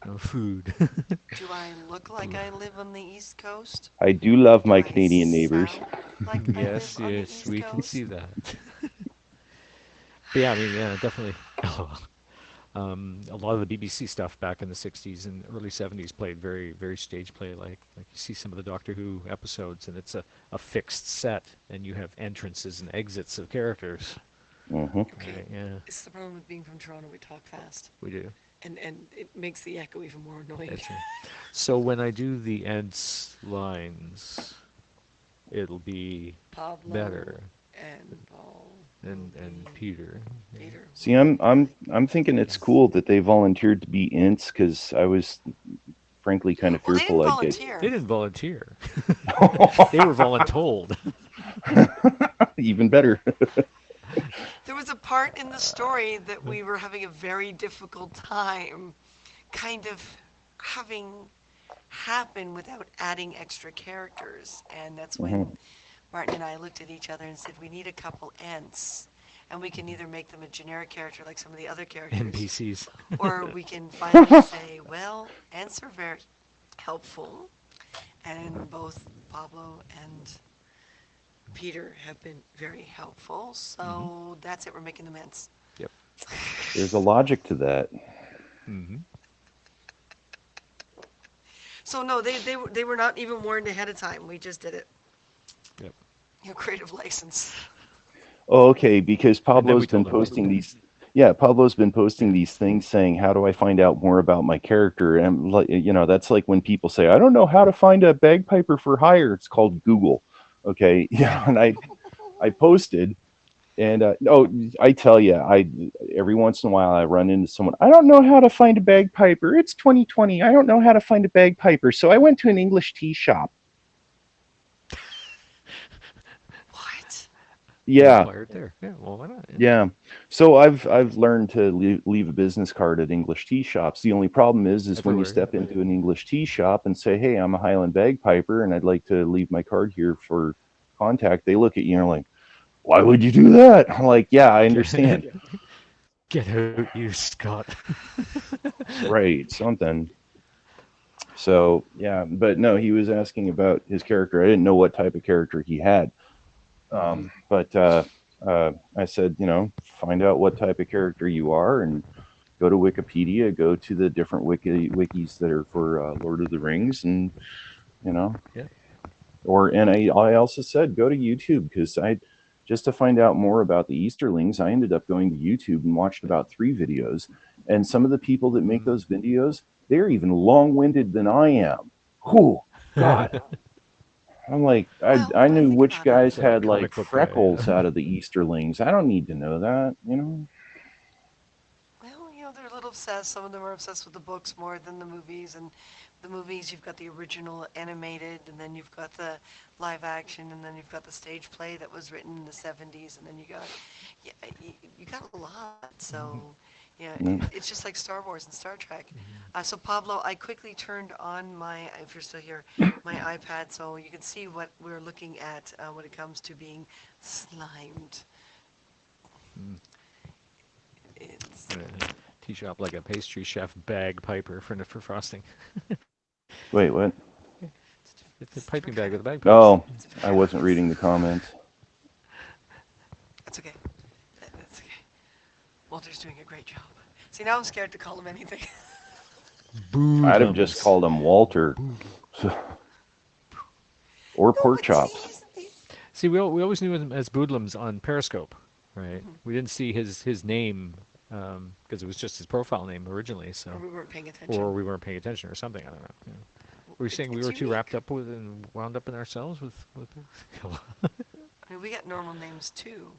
No food. Do I look like I live on the East Coast? I do love Do my I Canadian neighbors. sound like I Yes, live on the yes, East we Coast? can see that. But yeah, I mean, yeah, definitely. A lot of the BBC stuff back in the 60s and early 70s played very, very stage play like you see some of the Doctor Who episodes, and it's a fixed set, and you have entrances and exits of characters. Mm-hmm. Okay. Right, yeah, This is the problem with being from Toronto. We talk fast. we do. And it makes the echo even more annoying. That's right. So when I do the Ents lines, it'll be Pablo better. and Paul And Peter. Yeah. Peter. See, I'm thinking it's cool that they volunteered to be ints because I was, frankly, kind of Well, they fearful didn't I'd get. volunteer. They didn't volunteer. They were voluntold. Even better. There was a part in the story that we were having a very difficult time kind of having happen without adding extra characters. And that's when Martin and I looked at each other and said, we need a couple Ents. And we can either make them a generic character like some of the other characters. NPCs. Or we can finally say, well, Ents are very helpful. And both Pablo and Peter have been very helpful. So that's it. We're making them Ents. Yep. There's a logic to that. Mm-hmm. So no, they were not even warned ahead of time. We just did it. Yep. Creative license. Oh, okay, because then we Pablo's been told them what to posting do. these. Yeah, Pablo's been posting these things saying, "How do I find out more about my character?" And I'm like, that's like when people say, "I don't know how to find a bagpiper for hire." It's called Google. Okay, yeah, and I posted, and I tell you, every once in a while I run into someone. I don't know how to find a bagpiper. It's 2020. I don't know how to find a bagpiper, so I went to an English tea shop. What? Yeah. Inspired there. Yeah, well, why not? Yeah. So I've learned to leave a business card at English tea shops. The only problem is when you Everywhere. step into an English tea shop and say, "Hey, I'm a Highland bagpiper and I'd like to leave my card here for contact," they look at you and are like, "Why would you do that?" I'm like, "Yeah, I understand." Get out, you Scott. Right, something. So, yeah, but no, he was asking about his character. I didn't know what type of character he had. But I said, find out what type of character you are and go to Wikipedia, go to the different wikis that are for Lord of the Rings, and Yeah. and I also said go to YouTube because just to find out more about the Easterlings, I ended up going to YouTube and watched about 3 videos, and some of the people that make those videos, they're even long-winded than I am. Whew, God. I'm like, Well, I knew think which about it. guys Like a had comic like book guy, freckles yeah. out of the Easterlings. I don't need to know that, Well, they're a little obsessed. Some of them are obsessed with the books more than the movies. And the movies, you've got the original animated, and then you've got the live action, and then you've got the stage play that was written in the 70s, and then you got a lot. So, yeah, it's just like Star Wars and Star Trek. So Pablo, I quickly turned on if you're still here, my iPad, so you can see what we're looking at when it comes to being slimed. It's Tea shop like a pastry chef bagpiper for frosting. Wait, what? It's a piping bag with a bagpipe. Oh, I wasn't reading the comments. That's okay. That's okay. Walter's doing a great job. See, now I'm scared to call him anything. I'd have just called him Walter. Or pork chops. See, we always knew him as Boodlums on Periscope, right? We didn't see his name because it was just his profile name originally. So Or we weren't paying attention. or we weren't paying attention or something. I don't know. Yeah. Were you saying we It's were too unique. wrapped up with and wound up in ourselves with I mean, we got normal names too.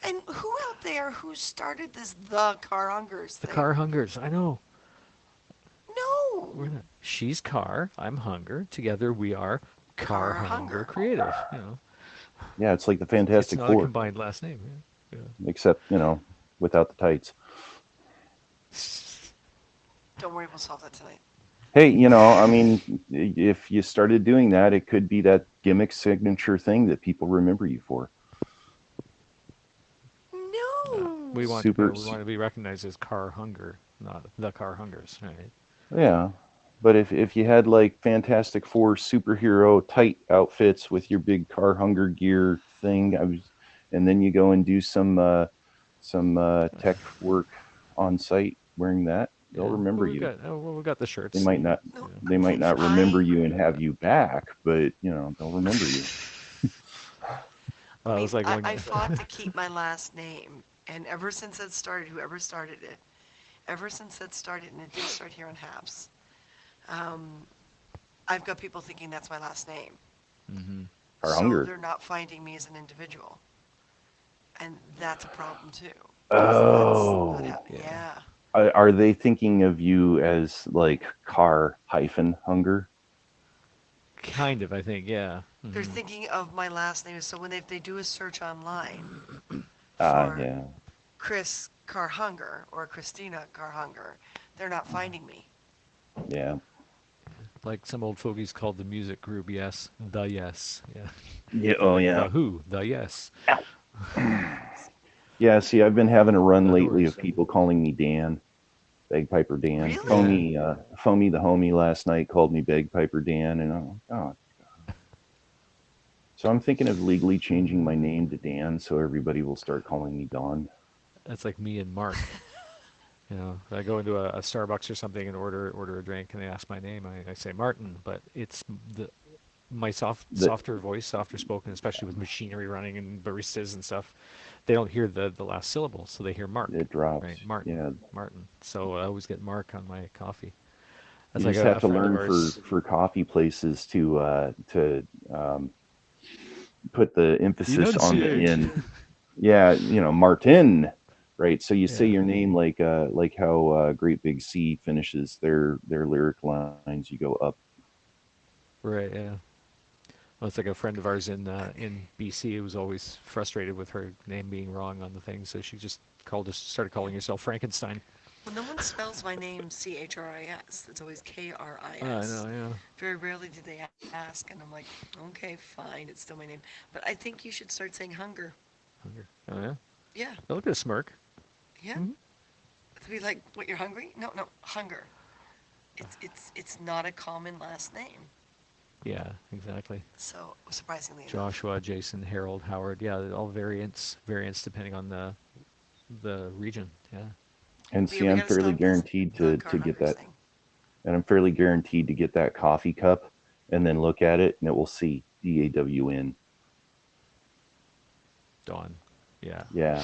And who out there who started this the car hungers The thing? car hungers. I know. No. We're not. She's car. I'm hunger. Together we are car Car hunger Hunger. creative. You know, Yeah, it's like the it's Fantastic not a Four, combined last name. Yeah. except without the tights. Don't worry, we'll solve that tonight. Hey, I mean, if you started doing that, it could be that gimmick signature thing that people remember you for. No. We want Super. we want to be recognized as car hunger, not the car hungers, right? Yeah, but if you had like Fantastic Four superhero tight outfits with your big car hunger gear thing, and then you go and do some tech work on site wearing that, they'll Yeah. remember Well, you. we got the shirts. They might not No. they might not remember I you and have you back, but they'll remember you. I I mean, was like, going, I fought to keep my last name, and ever since that started, whoever started it, ever since that started, and it did start here on Haps, I've got people thinking that's my last name. mm-hmm. Car So hunger. they're not finding me as an individual. And that's a problem too. Oh, Yeah. are they thinking of you as like car hyphen hunger? Kind of, I think, yeah. They're Mhm. thinking of my last name. So when they do a search online for Yeah, Chris Carhunger or Christina Carhunger, they're not finding me. yeah. Like some old fogies called the music group Yes, the Yes. Yeah. Yeah, oh yeah. The Who, the Yes. Yeah, see, I've been having a run The lately of Doors. people calling me Dan, Bagpiper Dan. Really? Foamy the homie last night called me Bagpiper Dan, and I'm like, oh. So I'm thinking of legally changing my name to Dan, so everybody will start calling me Don. That's like me and Mark. I go into a Starbucks or something and order a drink, and they ask my name. I say Martin, but it's my softer voice, softer spoken, especially with machinery running and baristas and stuff. They don't hear the last syllable, so they hear Mark. It drops. Right, Martin. Yeah, Martin. So I always get Mark on my coffee. you That's like just have a to friend of learn ours. for coffee places to put the emphasis on the Enunciate. N. Yeah, Martin, right? So you say Yeah. your name like how Great Big Sea finishes their lyric lines. You go up. Right. Yeah. Well, it's like a friend of ours in BC who was always frustrated with her name being wrong on the thing, so she just started calling herself Frankenstein. Well, no one spells my name Chris. It's always I Kris. know, yeah. Very rarely do they ask, and I'm like, okay, fine, it's still my name. But I think you should start saying hunger. Hunger. Oh yeah. Yeah, Oh, look at a smirk. yeah. Mhm. To be like, what, you're hungry? No, no, hunger. It's not a common last name. Yeah, exactly. So surprisingly enough. Joshua, Jason, Harold, Howard. Yeah, they're all variants depending on the region. Yeah. And But yeah, see, we I'm gotta fairly stop this guaranteed the to car get hunger that, thing. and I'm fairly guaranteed to get that coffee cup, and then look at it, and it will see DAWN. Dawn. Yeah. Yeah,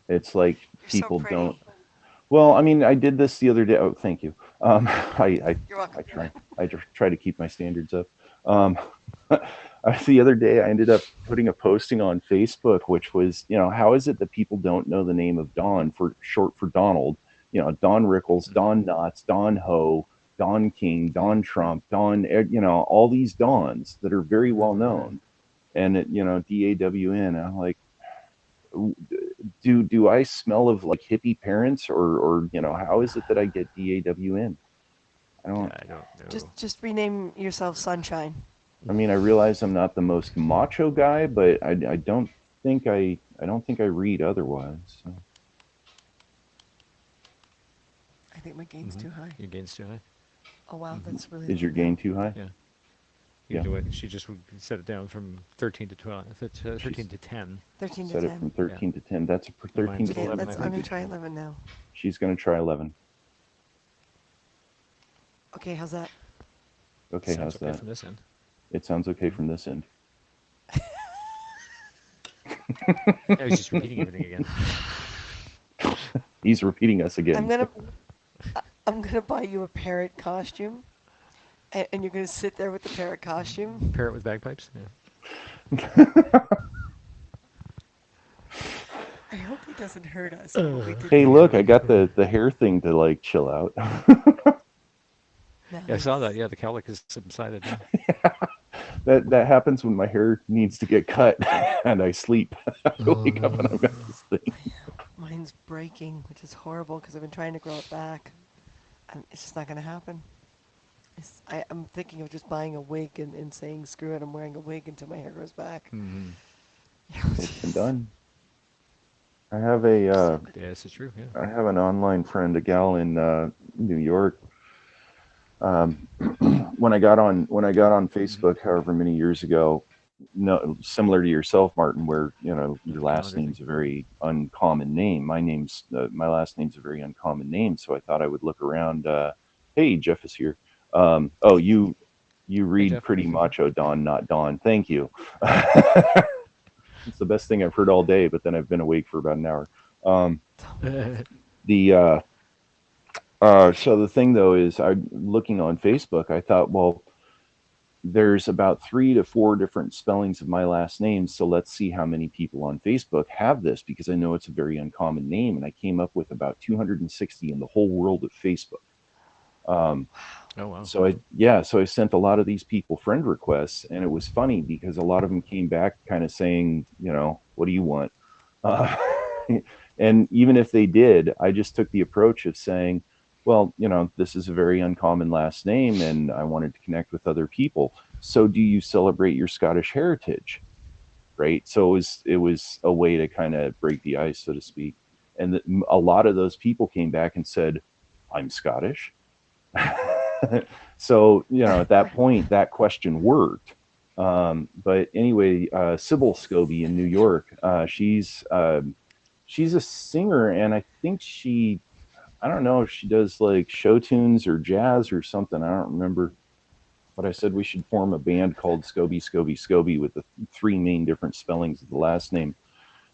it's like You're so people pretty. don't. Well, I mean, I did this the other day. Oh, thank you. You're welcome. I try to keep my standards up. Um, the other day, I ended up putting a posting on Facebook, which was, how is it that people don't know the name of Don for short for Donald? Don Rickles, Don Knotts, Don Ho, Don King, Don Trump, Don, all these Dons that are very well known, and it, DAWN. I'm like, do I smell of like hippie parents, or how is it that I get DAWN? I don't. I don't know. Just rename yourself Sunshine. I mean, I realize I'm not the most macho guy, but I don't think I read otherwise. So. I think my gain's too high. Your gain's too high. Oh wow, that's really. Is your low now. gain too high? Yeah. Yeah. Do it. She just set it down from 13 to 12, 13 to 10. 13 to Set it 10. from 13 to 10. That's a 13 Mine's to Okay, 11, 10. I I'm think. gonna try 11 now. She's gonna try 11. Okay, how's that? Okay, Sounds how's okay that? from this end. It sounds okay from this end. I was just repeating everything again. He's repeating us again. I'm gonna buy you a parrot costume, and you're gonna sit there with the parrot costume. Parrot with bagpipes. Yeah. hope he doesn't hurt us. For what we did Hey, to look, him. I got the hair thing to like chill out. Yeah, I saw that. Nice. Yeah, the cowlick has subsided now. That happens when my hair needs to get cut and I sleep. I wake up and I've got this thing. Mine's breaking, which is horrible because I've been trying to grow it back, and it's just not going to happen. I'm thinking of just buying a wig and saying, screw it, I'm wearing a wig until my hair grows back. Mm-hmm. It's been done. I have a Yeah, this is true. Yeah. I have an online friend, a gal in New York. When I got on Facebook, however many years ago, no, similar to yourself, Martin, where your last Calendar thing. name's a very uncommon name. My last name's a very uncommon name, so I thought I would look around. Hey, Jeff is here. Oh, you read Jeff. pretty macho, Don, not Don. Thank you. It's the best thing I've heard all day, but then I've been awake for about an hour. The So the thing though is, I'm looking on Facebook. I thought, well, there's about 3 to 4 different spellings of my last name, so let's see how many people on Facebook have this, because I know it's a very uncommon name, and I came up with about 260 in the whole world of Facebook. Oh wow. So I sent a lot of these people friend requests, and it was funny because a lot of them came back kind of saying, what do you want? Uh, and even if they did, I just took the approach of saying, well, this is a very uncommon last name, and I wanted to connect with other people. So do you celebrate your Scottish heritage? Right. So it was a way to kind of break the ice, so to speak. And a lot of those people came back and said, I'm Scottish. So, at that point, that question worked. But anyway, Sybil Scobie in New York, she's a singer, and I think I don't know if she does like show tunes or jazz or something. I don't remember. But I said we should form a band called Scobie, Scobie, Scobie with the 3 main different spellings of the last name.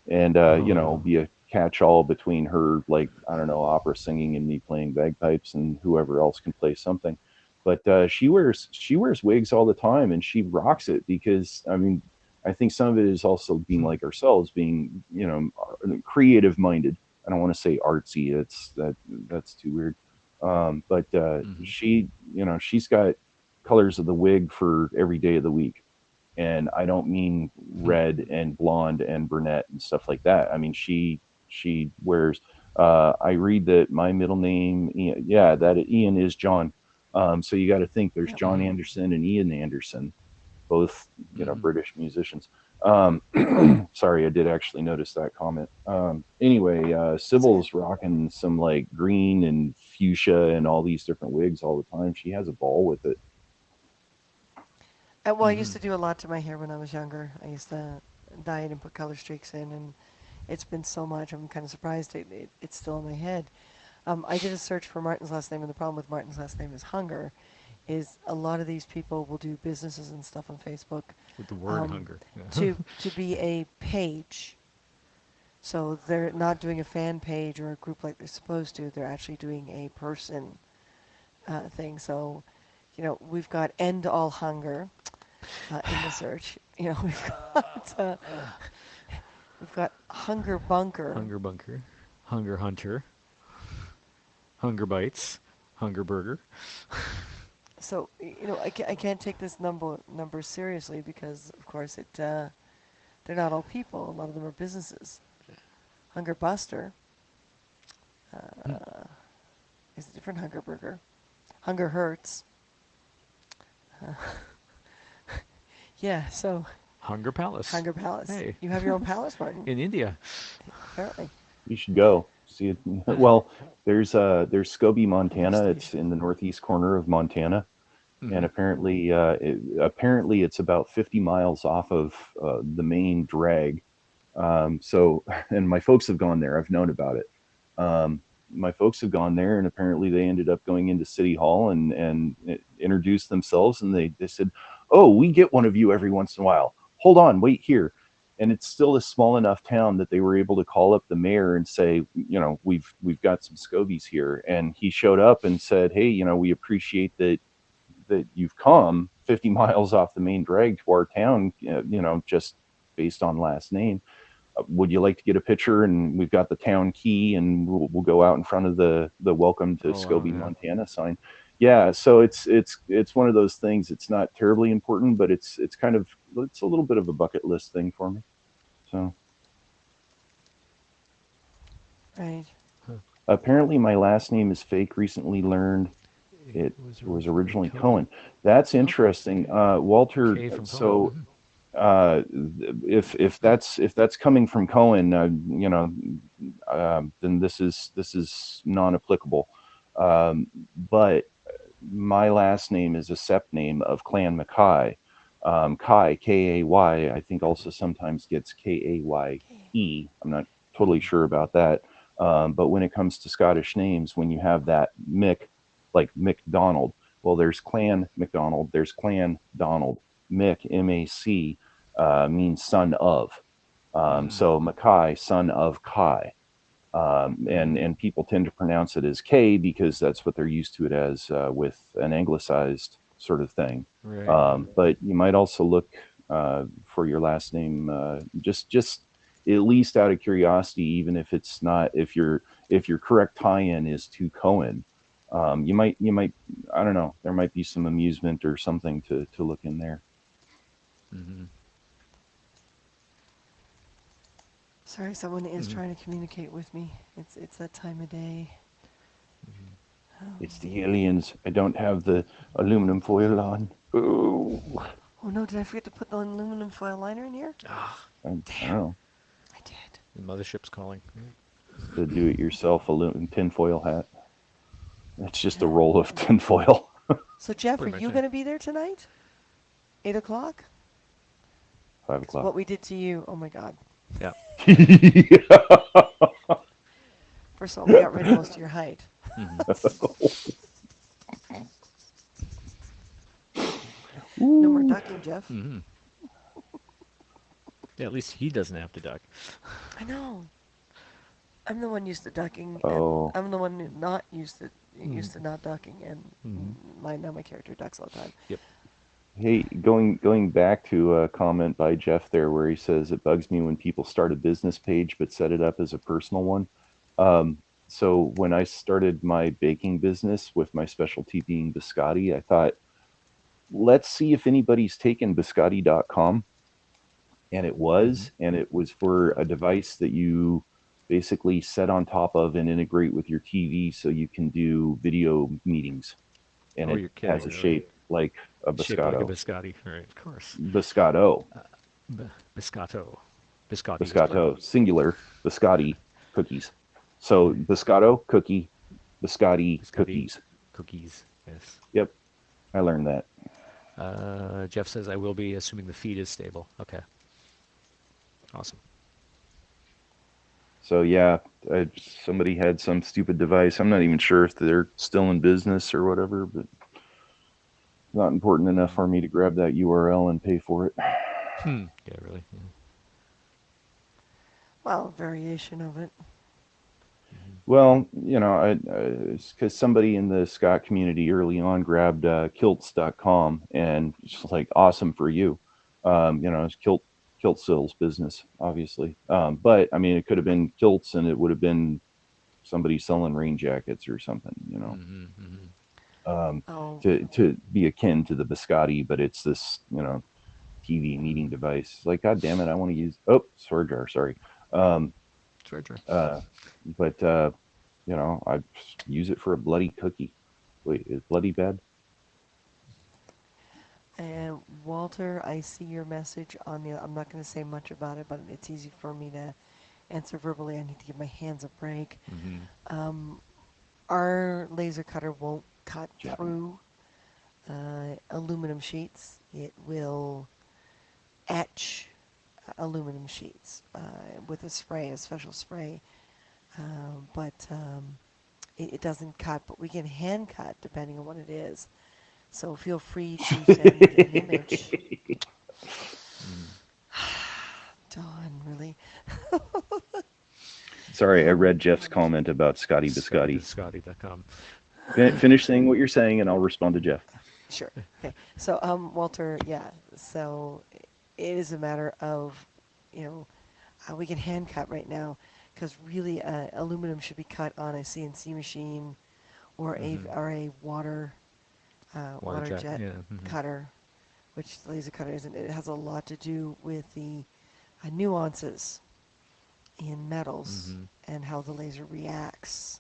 And, be a catch-all between her, like, I don't know, opera singing and me playing bagpipes and whoever else can play something. But she wears wigs all the time, and she rocks it because, I mean, I think some of it is also being like ourselves, being, creative-minded. I don't want to say artsy. That's too weird. But she's got colors of the wig for every day of the week. And I don't mean red and blonde and brunette and stuff like that. I mean, she wears, I read that my middle name, that Ian is John. So you got to think there's John Anderson and Ian Anderson, both, British musicians. Sorry, I did actually notice that comment. Anyway, Sybil's rocking some like green and fuchsia and all these different wigs all the time. She has a ball with it. Well, I used to do a lot to my hair when I was younger. I used to dye it and put color streaks in, and it's been so much. I'm kind of surprised it's still in my head. I did a search for Martin's last name, and the problem with Martin's last name is Hunger. Is a lot of these people will do businesses and stuff on Facebook With the word hunger. Yeah. to be a page. So they're not doing a fan page or a group like they're supposed to. They're actually doing a person thing. So, we've got End All Hunger in the search. We've got Hunger Bunker. Hunger bunker. Hunger hunter. Hunger bites. Hunger burger. So, I can't take this number seriously because, of course, they're not all people. A lot of them are businesses. Hunger Buster is a different Hunger Burger. Hunger Hurts. Yeah, so... Hunger Palace. Hunger Palace. Hey. You have your own palace, Martin? In India. Apparently. You should go see it. Well, there's Scobie, Montana. It's in the northeast corner of Montana, and apparently it's about 50 miles off of the main drag. So, and my folks have gone there. I've known about it. My folks have gone there, and apparently they ended up going into City Hall and introduced themselves, and they said, "Oh, we get one of you every once in a while. Hold on, wait here." And it's still a small enough town that they were able to call up the mayor and say, we've got some Scobies here. And he showed up and said, "Hey, we appreciate that you've come 50 miles off the main drag to our town, just based on last name. would you like to get a picture? And we've got the town key, and we'll go out in front of the welcome to Oh, wow, Scobie, yeah. Montana sign. Yeah, so it's one of those things. It's not terribly important, but it's kind of, it's a little bit of a bucket list thing for me. So Right. apparently my last name is fake. Recently learned it was originally Cohen. That's interesting, Walter. K from So Cohen. if that's coming from Cohen, then this is non-applicable. But my last name is a sept name of Clan Mackay. Kai, Kay, I think also sometimes gets Kaye. I'm not totally sure about that. But when it comes to Scottish names, when you have that Mick, like McDonald, well, there's Clan McDonald, there's Clan Donald. Mick, M-A-C, means son of. So Mackay, son of Kai. And people tend to pronounce it as K because that's what they're used to it as, with an anglicized sort of thing. Right. But you might also look for your last name, just at least out of curiosity, even if it's not, if your correct tie-in is to Cohen, you might I don't know, there might be some amusement or something to look in there. Mm-hmm. Sorry, someone is trying to communicate with me. It's that time of day. It's the aliens. I don't have the aluminum foil on. Ooh. Oh no, did I forget to put the aluminum foil liner in here? Ah, I don't know. I did. the mothership's calling. The do-it-yourself aluminum tinfoil hat. It's just a roll of tinfoil. So Jeff, Pretty are much you it. going to be there tonight? 8 o'clock? 5 'Cause what o'clock. we did to you, oh my God. Yeah. First of all, we got rid of most of your height. No more ducking, Jeff. Mm-hmm. Yeah, at least he doesn't have to duck. I know. I'm the one used to ducking, Oh. and I'm the one who not used to not ducking, and now my character ducks all the time. Yep. Hey, going back to a comment by Jeff there where he says it bugs me when people start a business page but set it up as a personal one. So when I started my baking business with my specialty being biscotti, I thought, let's see if anybody's taken biscotti.com. And it was, and it was for a device that you basically set on top of and integrate with your TV so you can do video meetings. And Oh, it you're kidding, has a really? shape like a Shaped like a biscotto. biscotti. Right, of course. Biscotto. Biscotto. Biscotti. is Biscotto, plural. singular, biscotti cookies. So biscotto, cookie, biscotti Biscotti cookies. Cookies. Yes. Yep, I learned that. Jeff says I will be, assuming the feed is stable. Okay. Awesome. So yeah, somebody had some stupid device. I'm not even sure if they're still in business or whatever, but not important enough for me to grab that URL and pay for it. Yeah, really. Yeah. Well, variation of it. Well, because somebody in the Scott community early on grabbed kilts.com, and it's like, awesome for you. It's kilt sales business, obviously. But I mean, it could have been kilts, and it would have been somebody selling rain jackets or something, Oh, to be akin to the biscotti, but it's this, TV meeting device. It's like, God damn it, I want to use, swear jar, sorry. Sure. But I use it for a bloody cookie. Wait, is bloody bad? and Walter, I see your message on the. I'm not going to say much about it, but it's easy for me to answer verbally. I need to give my hands a break. Our laser cutter won't cut through aluminum sheets. It will etch aluminum sheets with a spray, a special spray. But it doesn't cut, but we can hand cut depending on what it is. So feel free to send an image. Dawn, really? Sorry, I read Jeff's comment about Scotty Biscotti. Biscotti.com. Finish saying what you're saying, and I'll respond to Jeff. Sure. Okay. So, Walter, yeah. So it is a matter of, we can hand cut right now because really aluminum should be cut on a CNC machine or a Water water jet. jet Yeah. cutter, which the laser cutter isn't. It has a lot to do with the nuances in metals and how the laser reacts.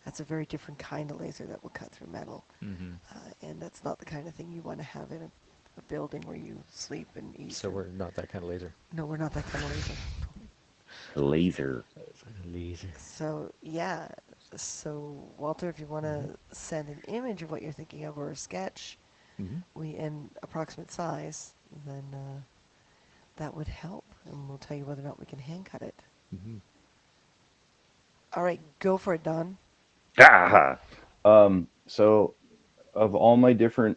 That's a very different kind of laser that will cut through metal, and that's not the kind of thing you want to have in a building where you sleep and eat. So we're not that kind of laser. No, we're not that kind of laser. Laser. Laser. So yeah, so Walter, if you want to send an image of what you're thinking of or a sketch, we in approximate size, then that would help, and we'll tell you whether or not we can hand cut it. All right, go for it, Don. Ah. So of all my different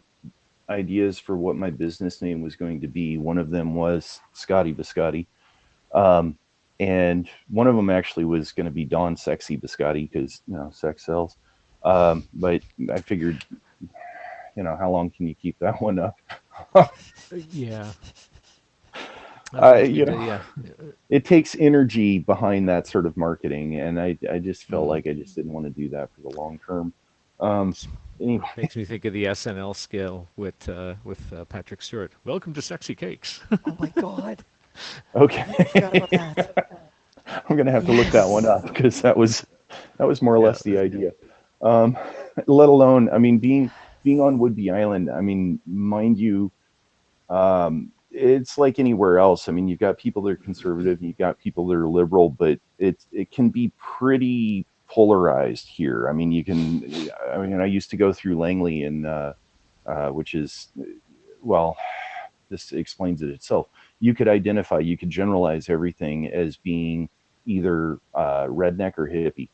ideas for what my business name was going to be, one of them was Scotty Biscotti. And one of them actually was going to be Don Sexy Biscotti because, sex sells. But I figured, how long can you keep that one up? Yeah. Yeah. It takes energy behind that sort of marketing. And I just felt like I just didn't want to do that for the long term. Anyway. Makes me think of the SNL skill with Patrick Stewart. Welcome to Sexy Cakes. Oh my God. Okay. I forgot about that. I'm gonna have to look that one up because that was more or less the idea. Let alone, I mean, being on Woodby Island. I mean, mind you, it's like anywhere else. I mean, you've got people that are conservative, and you've got people that are liberal, but it can be pretty polarized here. I mean, I used to go through Langley, and which is, well, this explains it itself. You could generalize everything as being either redneck or hippie.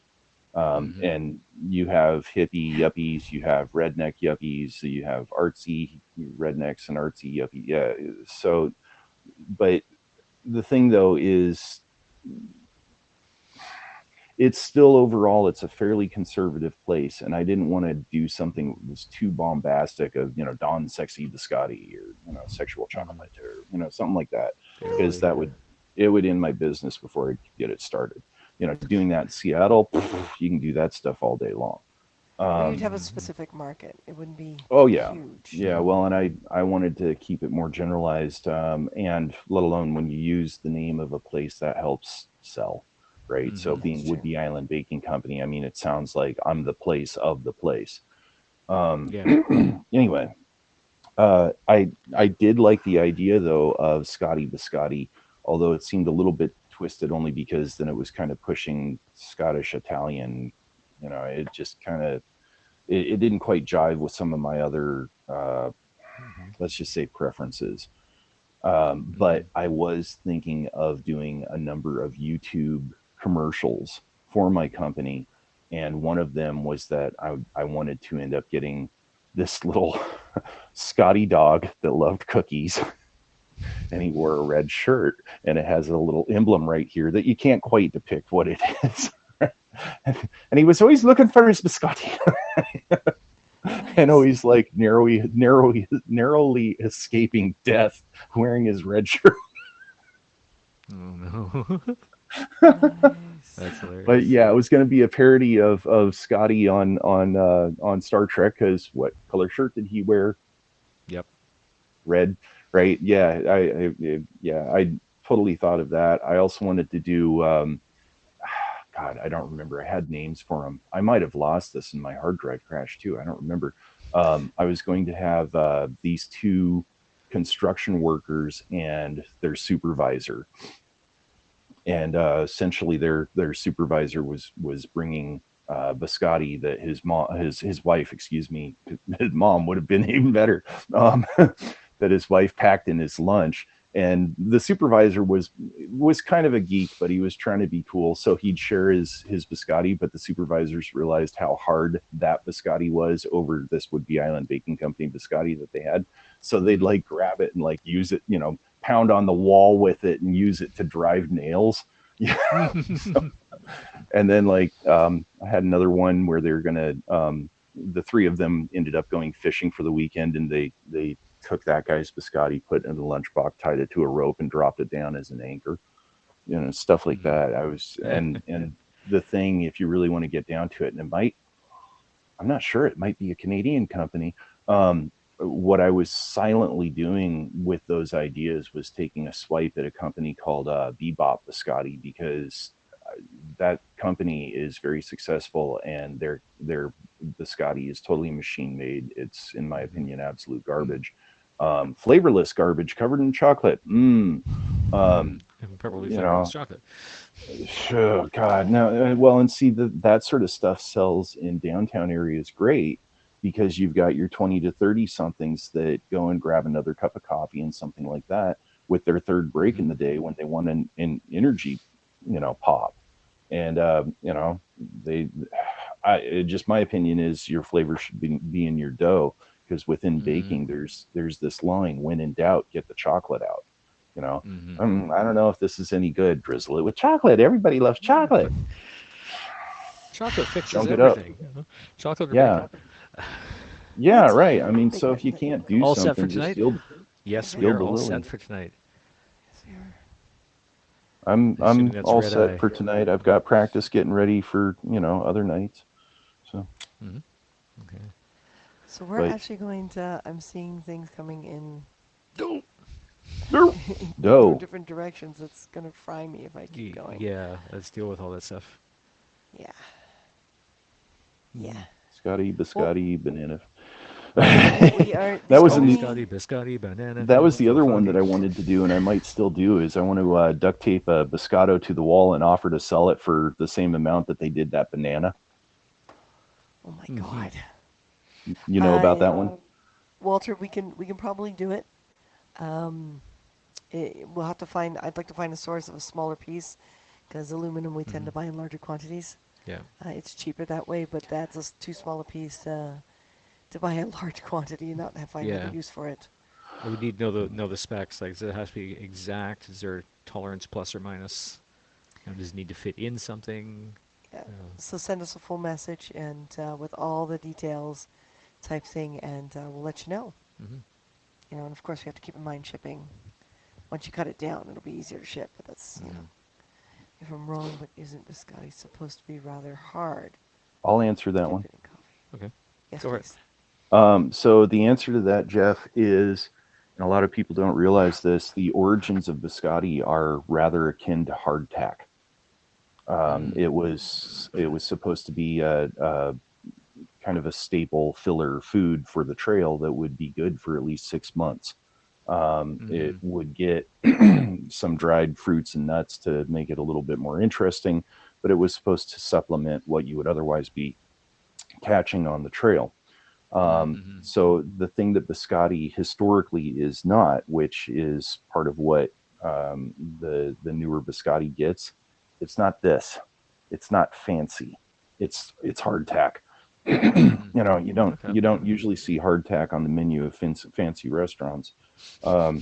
And you have hippie yuppies, you have redneck yuppies, you have artsy rednecks and artsy yuppies. Yeah. So, but the thing though is, it's still overall, it's a fairly conservative place, and I didn't want to do something that was too bombastic of, Don Sexy Biscotti or, sexual chocolate or, something like that, because it would end my business before I could get it started. Doing that in Seattle, you can do that stuff all day long. You'd have a specific market. It wouldn't be huge. Yeah. Well, and I wanted to keep it more generalized, and let alone when you use the name of a place that helps sell. Right. So being Woodby Island Baking Company, I mean, it sounds like I'm the place of the place. Anyway, I did like the idea though of Scotty Biscotti, although it seemed a little bit twisted only because then it was kind of pushing Scottish Italian. It just kind of it didn't quite jive with some of my other let's just say preferences. But I was thinking of doing a number of YouTube commercials for my company, and one of them was that I wanted to end up getting this little Scotty dog that loved cookies, and he wore a red shirt, and it has a little emblem right here that you can't quite depict what it is. And he was always looking for his biscotti. And always like narrowly escaping death wearing his red shirt. Oh no. Nice. That's hilarious. But yeah, it was going to be a parody of Scotty on Star Trek, because what color shirt did he wear? Yep. Red, right? Yeah, I totally thought of that. I also wanted to do God, I don't remember. I had names for them. I might have lost this in my hard drive crash too. I don't remember. I was going to have these two construction workers and their supervisor, and essentially their supervisor was bringing biscotti that his wife, excuse me, his mom would have been even better, that his wife packed in his lunch. And the supervisor was kind of a geek, but he was trying to be cool, so he'd share his biscotti. But the supervisors realized how hard that biscotti was over this Woodby Island Baking Company biscotti that they had, so they'd like grab it and like use it, pound on the wall with it and use it to drive nails. So, and then like I had another one where they're gonna the three of them ended up going fishing for the weekend, and they took that guy's biscotti, put it in the lunchbox, tied it to a rope, and dropped it down as an anchor. stuff like that. I was, and the thing, if you really want to get down to it, and I'm not sure, it might be a Canadian company. What I was silently doing with those ideas was taking a swipe at a company called Bebop Biscotti, because that company is very successful, and their biscotti is totally machine made. It's, in my opinion, absolute garbage. Flavorless garbage covered in chocolate. And probably flavorless chocolate. Oh God, no. Well, and see, that sort of stuff sells in downtown areas great, because you've got your 20 to 30 somethings that go and grab another cup of coffee and something like that with their third break in the day when they want an energy, pop. And they, just my opinion is your flavor should be in your dough, because within baking there's this line: when in doubt, get the chocolate out. I don't know if this is any good. Drizzle it with chocolate. Everybody loves chocolate. Chocolate fixes Chunk it everything. up. Chocolate or Yeah. bacon. Yeah, right. I mean, so if you can't do All set for something, just tonight? steal Yes, we steal are the all lily. set for tonight. Yes, we are. I'm Assuming that's all red set eye. for tonight. I've got practice getting ready for, other nights. So, Okay. So we're But- actually going to. I'm seeing things coming in Dough. from different directions. It's gonna fry me if I keep going. Yeah, let's deal with all that stuff. Yeah. Yeah. Scotty, biscotti, banana. We are. That was the in the- only- Biscotti, banana. That was the other one foggy. that I wanted to do, and I might still do, is I want to duct tape a biscotto to the wall and offer to sell it for the same amount that they did that banana. Oh my God. You know about that one? Walter, we can probably do it. We'll have to find. I'd like to find a source of a smaller piece, because aluminum we tend to buy in larger quantities. Yeah. It's cheaper that way, but that's too small a piece to buy a large quantity and not find Yeah. any use for it. We need to know the specs. Like, does it have to be exact? Is there tolerance plus or minus? Does it need to fit in something? Yeah. So send us a full message and with all the details, type thing, and we'll let you know. Mm-hmm. And of course we have to keep in mind shipping. Once you cut it down, it'll be easier to ship. But that's if I'm wrong, but isn't biscotti supposed to be rather hard? I'll answer that one. Dip it in coffee. Okay. Yes, Go ahead. please. So the answer to that, Jeff, is, and a lot of people don't realize this, the origins of biscotti are rather akin to hardtack. It was supposed to be a kind of a staple filler food for the trail that would be good for at least 6 months. It would get some dried fruits and nuts to make it a little bit more interesting, but it was supposed to supplement what you would otherwise be catching on the trail. So the thing that biscotti historically is not, which is part of what the newer biscotti gets, it's not this. It's not fancy. It's hardtack. You don't usually see hardtack on the menu of fancy restaurants, or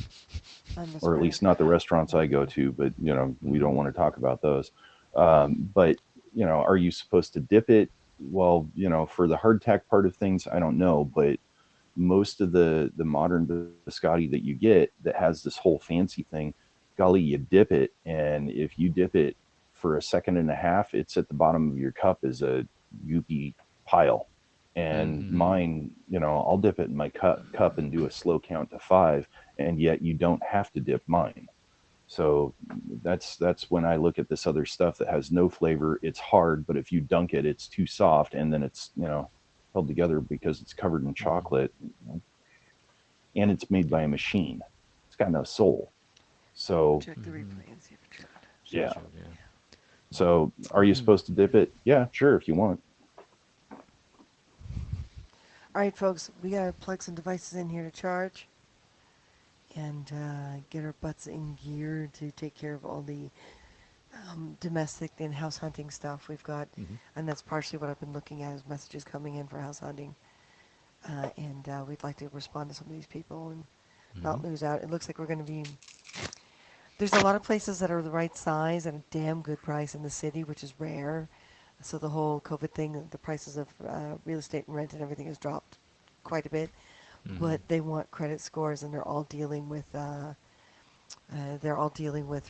at least not the restaurants I go to. But we don't want to talk about those. But are you supposed to dip it? Well, for the hardtack part of things, I don't know, but most of the modern biscotti that you get that has this whole fancy thing, golly, you dip it, and if you dip it for a second and a half, it's at the bottom of your cup as a goopy pile. And mine, I'll dip it in my cup and do a slow count to 5, and yet you don't have to dip mine. So that's when I look at this other stuff that has no flavor. It's hard, but if you dunk it, it's too soft, and then it's held together because it's covered in chocolate, and it's made by a machine. It's got no soul. So Check the replay and see if it's good. yeah. So are you supposed to dip it? Yeah, sure, if you want. All right, folks, we gotta plug some devices in here to charge and get our butts in gear to take care of all the domestic and house hunting stuff we've got. And that's partially what I've been looking at, is messages coming in for house hunting. And we'd like to respond to some of these people and not lose out. It looks like we're going to be... There's a lot of places that are the right size and a damn good price in the city, which is rare. So the whole COVID thing, the prices of real estate and rent and everything has dropped quite a bit. But they want credit scores, and they're all dealing with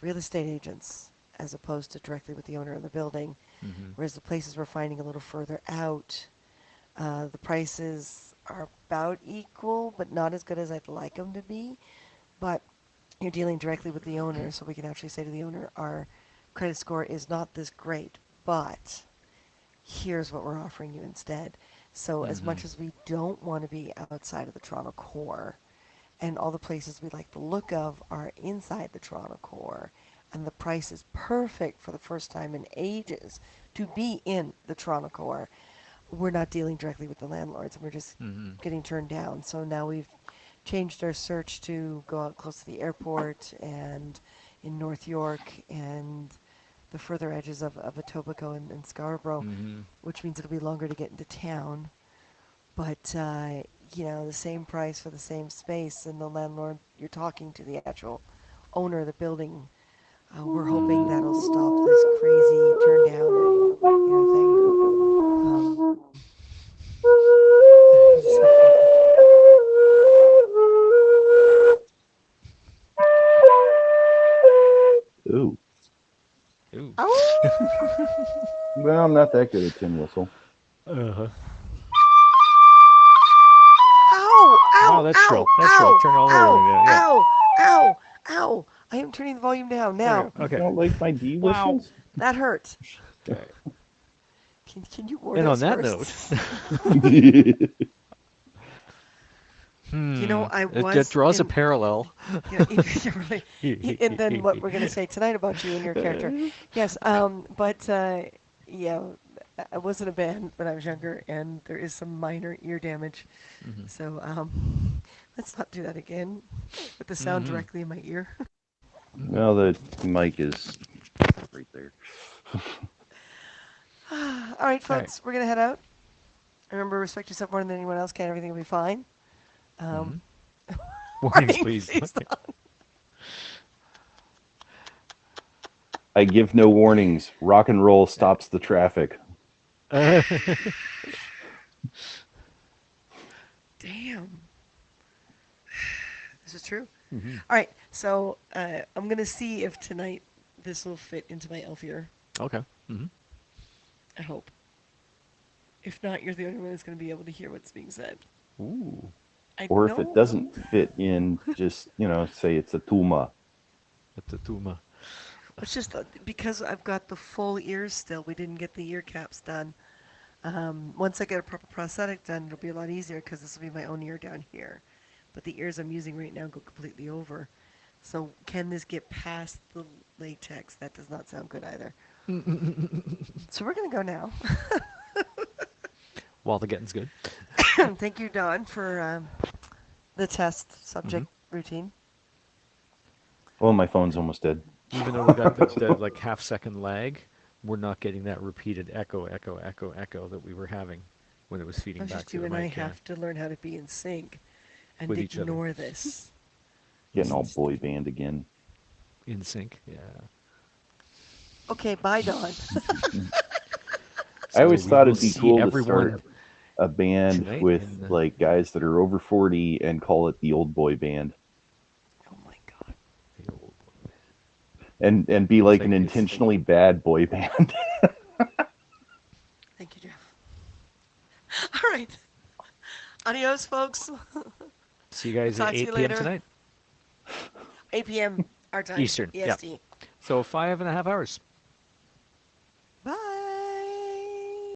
real estate agents as opposed to directly with the owner of the building. Mm-hmm. Whereas the places we're finding a little further out, the prices are about equal, but not as good as I'd like them to be. But you're dealing directly with the owner, so we can actually say to the owner, our credit score is not this great, but here's what we're offering you instead. So as Mm-hmm. much as we don't want to be outside of the Toronto core, and all the places we like the look of are inside the Toronto core, and the price is perfect for the first time in ages to be in the Toronto core, we're not dealing directly with the landlords, and we're just Mm-hmm. getting turned down. So now we've changed our search to go out close to the airport and in North York and the further edges of Etobicoke and Scarborough, Mm-hmm. which means it'll be longer to get into town. But, the same price for the same space, and the landlord, you're talking to the actual owner of the building. We're hoping that'll stop this crazy turn down, thing. Ooh. Ooh. Well, I'm not that good at tin whistle. Uh-huh. Ow! Ow! Oh, that's ow! shrill. That's ow! shrill. Turn all Ow! over. Yeah. Ow! Ow! Ow! I am turning the volume down There now. you go. Okay. Don't like my D Wow. whistles? That hurt. Okay. Can you order And on us that first? note, I it was draws a in, parallel. really, and then what we're going to say tonight about you and your character. Yes, but yeah, I was in a band when I was younger, and there is some minor ear damage. Mhm. So let's not do that again with the sound Mhm. directly in my ear. Well, the mic is right there. All right, folks, we're going to head out. Remember, respect yourself more than anyone else can. Everything will be fine. Mhm. Warnings, please. I give no warnings. Rock and roll stops the traffic. Damn. This is true. Mhm. All right, so I'm going to see if tonight this will fit into my elf ear. Okay. Mhm. I hope. If not, you're the only one that's going to be able to hear what's being said. Ooh. I Or know. if it doesn't fit in, just, say it's a tuma. That's a tuma. It's just because I've got the full ears still. We didn't get the ear caps done. Once I get a proper prosthetic done, it'll be a lot easier because this will be my own ear down here. But the ears I'm using right now go completely over. So can this get past the latex? That does not sound good either. So we're going to go now. While the getting's good. Thank you, Don, for the test subject routine. Oh, my phone's almost dead. Even though we got the like half-second lag, we're not getting that repeated echo that we were having when it was feeding It's back just to you the and I mic. have to learn how to be in sync and With each other. ignore this. Getting all boy band again. In sync, yeah. Okay, bye, Don. I always So thought we it'd be will see cool to everyone start a band tonight with in the- like guys that are over 40 and call it the old boy band. Oh my God. The old boy And be like like an it's intentionally bad boy band. Thank you, Jeff. All right. Adios, folks. See you guys Talk at to 8 you p.m. later. tonight. 8 p.m. our time. Eastern, yeah. EST. So 5.5 hours.